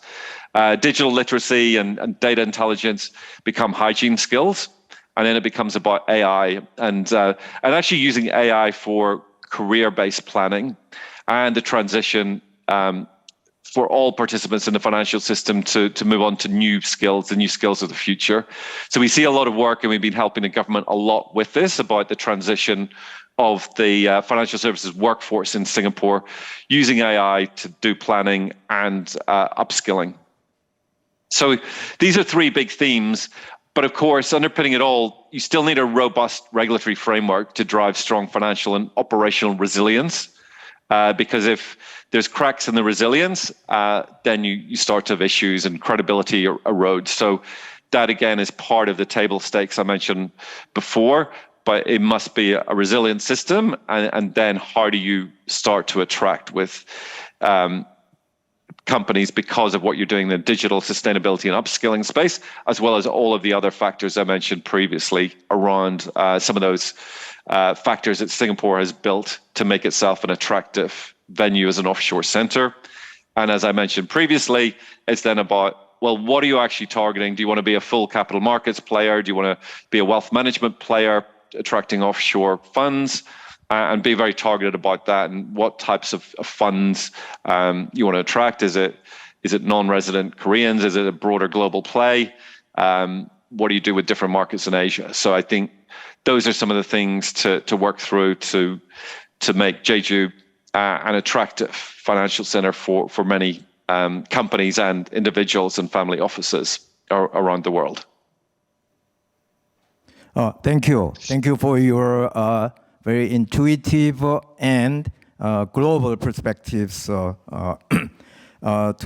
Digital literacy and data intelligence become hygiene skills, and then it becomes about AI and actually using AI for career-based planning and the transition for all participants in the financial system to move on to new skills, the new skills of the future. So we see a lot of work, and we've been helping the government a lot with this, about the transition of the financial services workforce in Singapore, using AI to do planning and upskilling. So these are three big themes. But of course, underpinning it all, you still need a robust regulatory framework to drive strong financial and operational resilience. Because if there's cracks in the resilience, then you start to have issues and credibility erodes. So that, again, is part of the table stakes I mentioned before, but it must be a resilient system. And then how do you start to attract with companies because of what you're doing in the digital sustainability and upskilling space, as well as all of the other factors I mentioned previously around some of those factors that Singapore has built to make itself an attractive venue as an offshore center. And as I mentioned previously, it's then about, well, what are you actually targeting? Do you want to be a full capital markets player? Do you want to be a wealth management player, attracting offshore funds? And be very targeted about that, and what types of funds you want to attract. Is it non-resident Koreans? Is it a broader global play? What do you do with different markets in Asia? So I think those are some of the things to work through to make Jeju an attractive financial center for many companies and individuals and family offices around the world. Thank you. Thank you for your very intuitive and global perspectives. To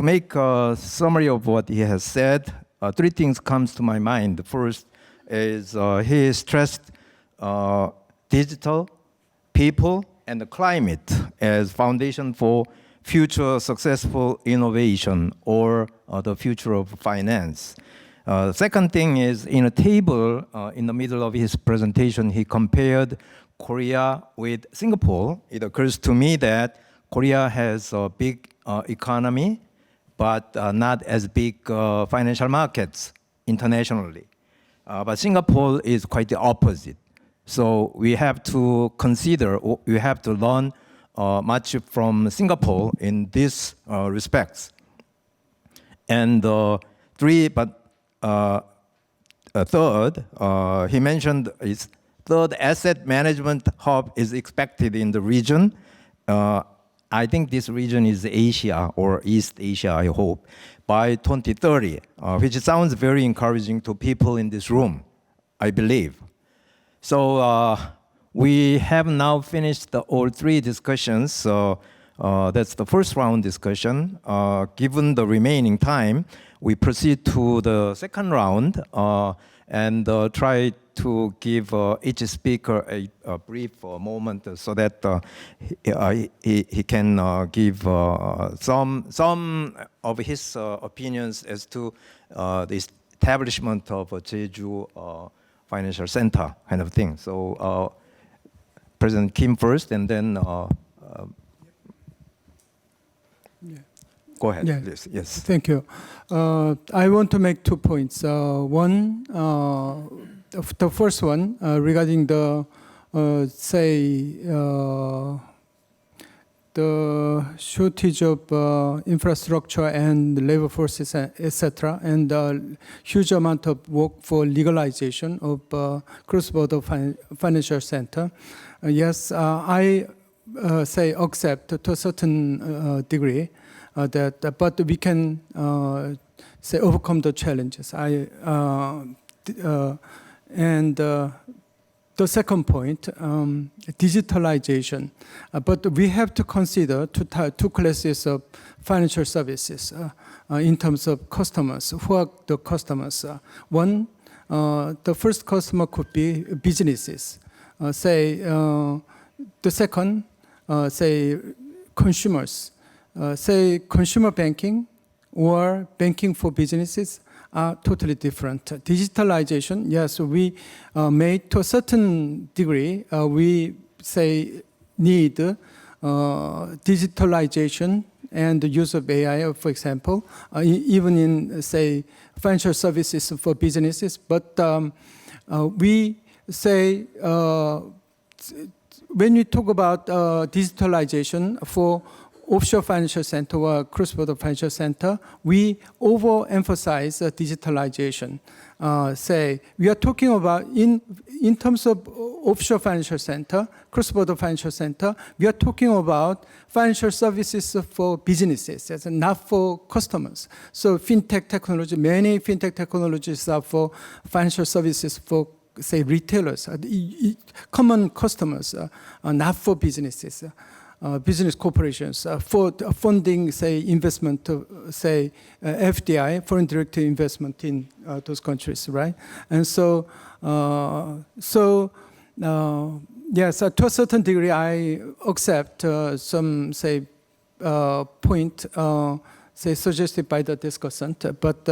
make a summary of what he has said, three things comes to my mind. The first is he stressed digital, people, and the climate as foundation for future successful innovation or the future of finance. Second thing is, in a table in the middle of his presentation, he compared Korea with Singapore. It occurs to me that Korea has a big economy, but not as big financial markets internationally. But Singapore is quite the opposite. So we have to consider, we have to learn much from Singapore in these respects. And third, he mentioned is third asset management hub is expected in the region. I think this region is Asia or East Asia, I hope, by 2030, which sounds very encouraging to people in this room, I believe. So we have now finished all three discussions. So that's the first round discussion. Given the remaining time, we proceed to the second round and try to give each speaker a brief moment so that he can give some of his opinions as to the establishment of a Jeju Financial Center kind of thing. So President Kim first, and then go ahead, please. Yes. Thank you. I want to make 2 points. One, the first one regarding the the shortage of infrastructure and labor forces, etc., and the huge amount of work for legalization of cross-border financial center. Yes, I say accept to a certain degree that, but we can say overcome the challenges. The second point, digitalization. But we have to consider two classes of financial services in terms of customers. Who are the customers? One, the first customer could be businesses. The second, say, consumers, say, consumer banking or banking for businesses are totally different. Digitalization, yes, we made to a certain degree, we say need digitalization and the use of AI, for example, even in, say, financial services for businesses. But we say, when we talk about digitalization for offshore financial center or cross-border financial center, we overemphasize digitalization. Say, we are talking about in terms of offshore financial center, cross-border financial center, we are talking about financial services for businesses, not for customers. So fintech technology, many fintech technologies are for financial services for, say, retailers, common customers, not for businesses. Business corporations for funding, say, investment, say, FDI, foreign direct investment in those countries, right? And so, yes, to a certain degree, I accept some, say, point, say, suggested by the discussant, but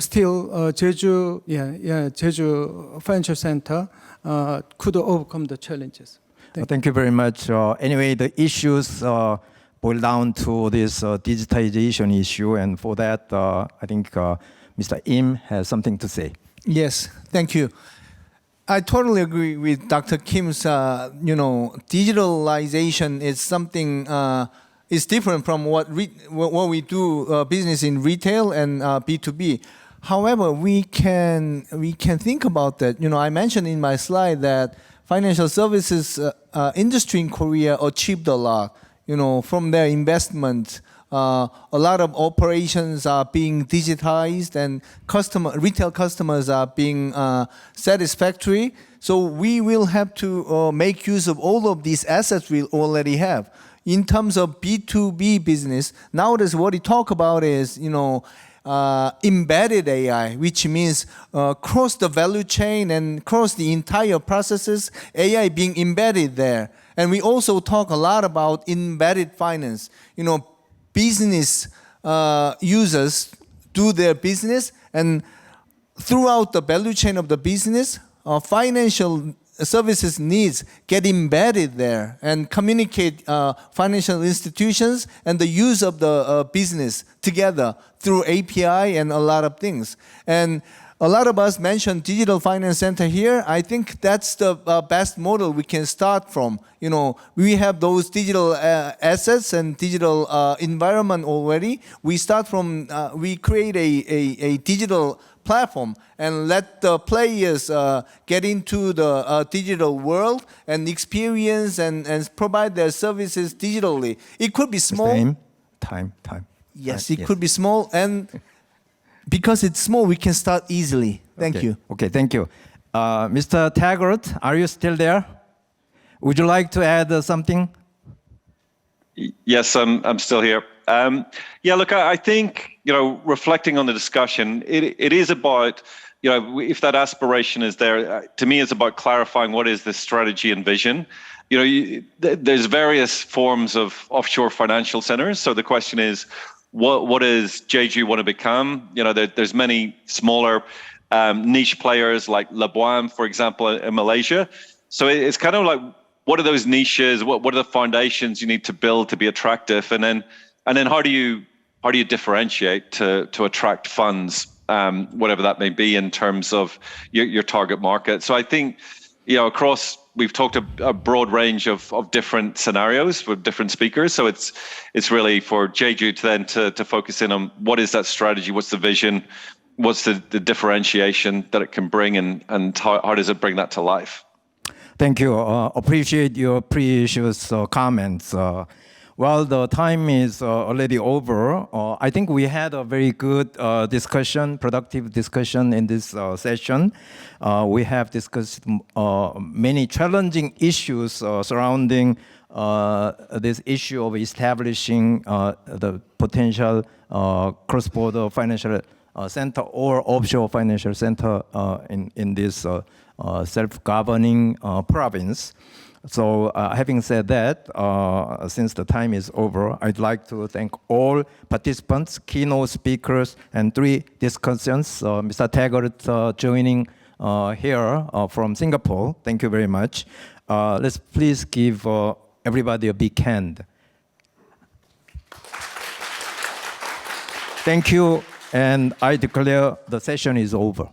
still, Jeju, Jeju Financial Center could overcome the challenges. Thank you very much. Anyway, the issues boil down to this digitization issue, and for that, I think Mr. Im has something to say. Yes, thank you. I totally agree with Dr. Kim's, digitalization is something, is different from what we do business in retail and B2B. However, we can think about that. I mentioned in my slide that financial services industry in Korea achieved a lot, from their investment. A lot of operations are being digitized and retail customers are being satisfactory. So we will have to make use of all of these assets we already have. In terms of B2B business, nowadays what we talk about is, embedded AI, which means cross the value chain and cross the entire processes, AI being embedded there. And we also talk a lot about embedded finance. Business users do their business, and throughout the value chain of the business, financial services needs get embedded there and communicate financial institutions and the use of the business together through API and a lot of things. And a lot of us mentioned Digital Finance Center here. I think that's the best model we can start from. We have those digital assets and digital environment already. We start from, we create a digital platform and let the players get into the digital world and experience and provide their services digitally. It could be small. Time. Yes, it could be small, and because it's small, we can start easily. Thank you. Okay, thank you. Mr. Taggart, are you still there? Would you like to add something? Yes, I'm still here. Look, I think, reflecting on the discussion, it is about, if that aspiration is there, to me, it's about clarifying what is the strategy and vision. There's various forms of offshore financial centers. So the question is, what does Jeju want to become? There's many smaller niche players like Labuan, for example, in Malaysia. So it's kind of like, what are those niches? What are the foundations you need to build to be attractive? And then how do you differentiate to attract funds, whatever that may be in terms of your target market? So I think, across, we've talked a broad range of different scenarios with different speakers. So it's really for Jeju to focus in on what is that strategy, what's the vision, what's the differentiation that it can bring, and how does it bring that to life? Thank you. Appreciate your precious comments. Well, the time is already over. I think we had a very good discussion, productive discussion in this session. We have discussed many challenging issues surrounding this issue of establishing the potential cross-border financial center or offshore financial center in this self-governing province. So having said that, since the time is over, I'd like to thank all participants, keynote speakers, and 3 discussions. Mr. Taggart joining here from Singapore. Thank you very much. Let's please give everybody a big hand. Thank you, and I declare the session is over.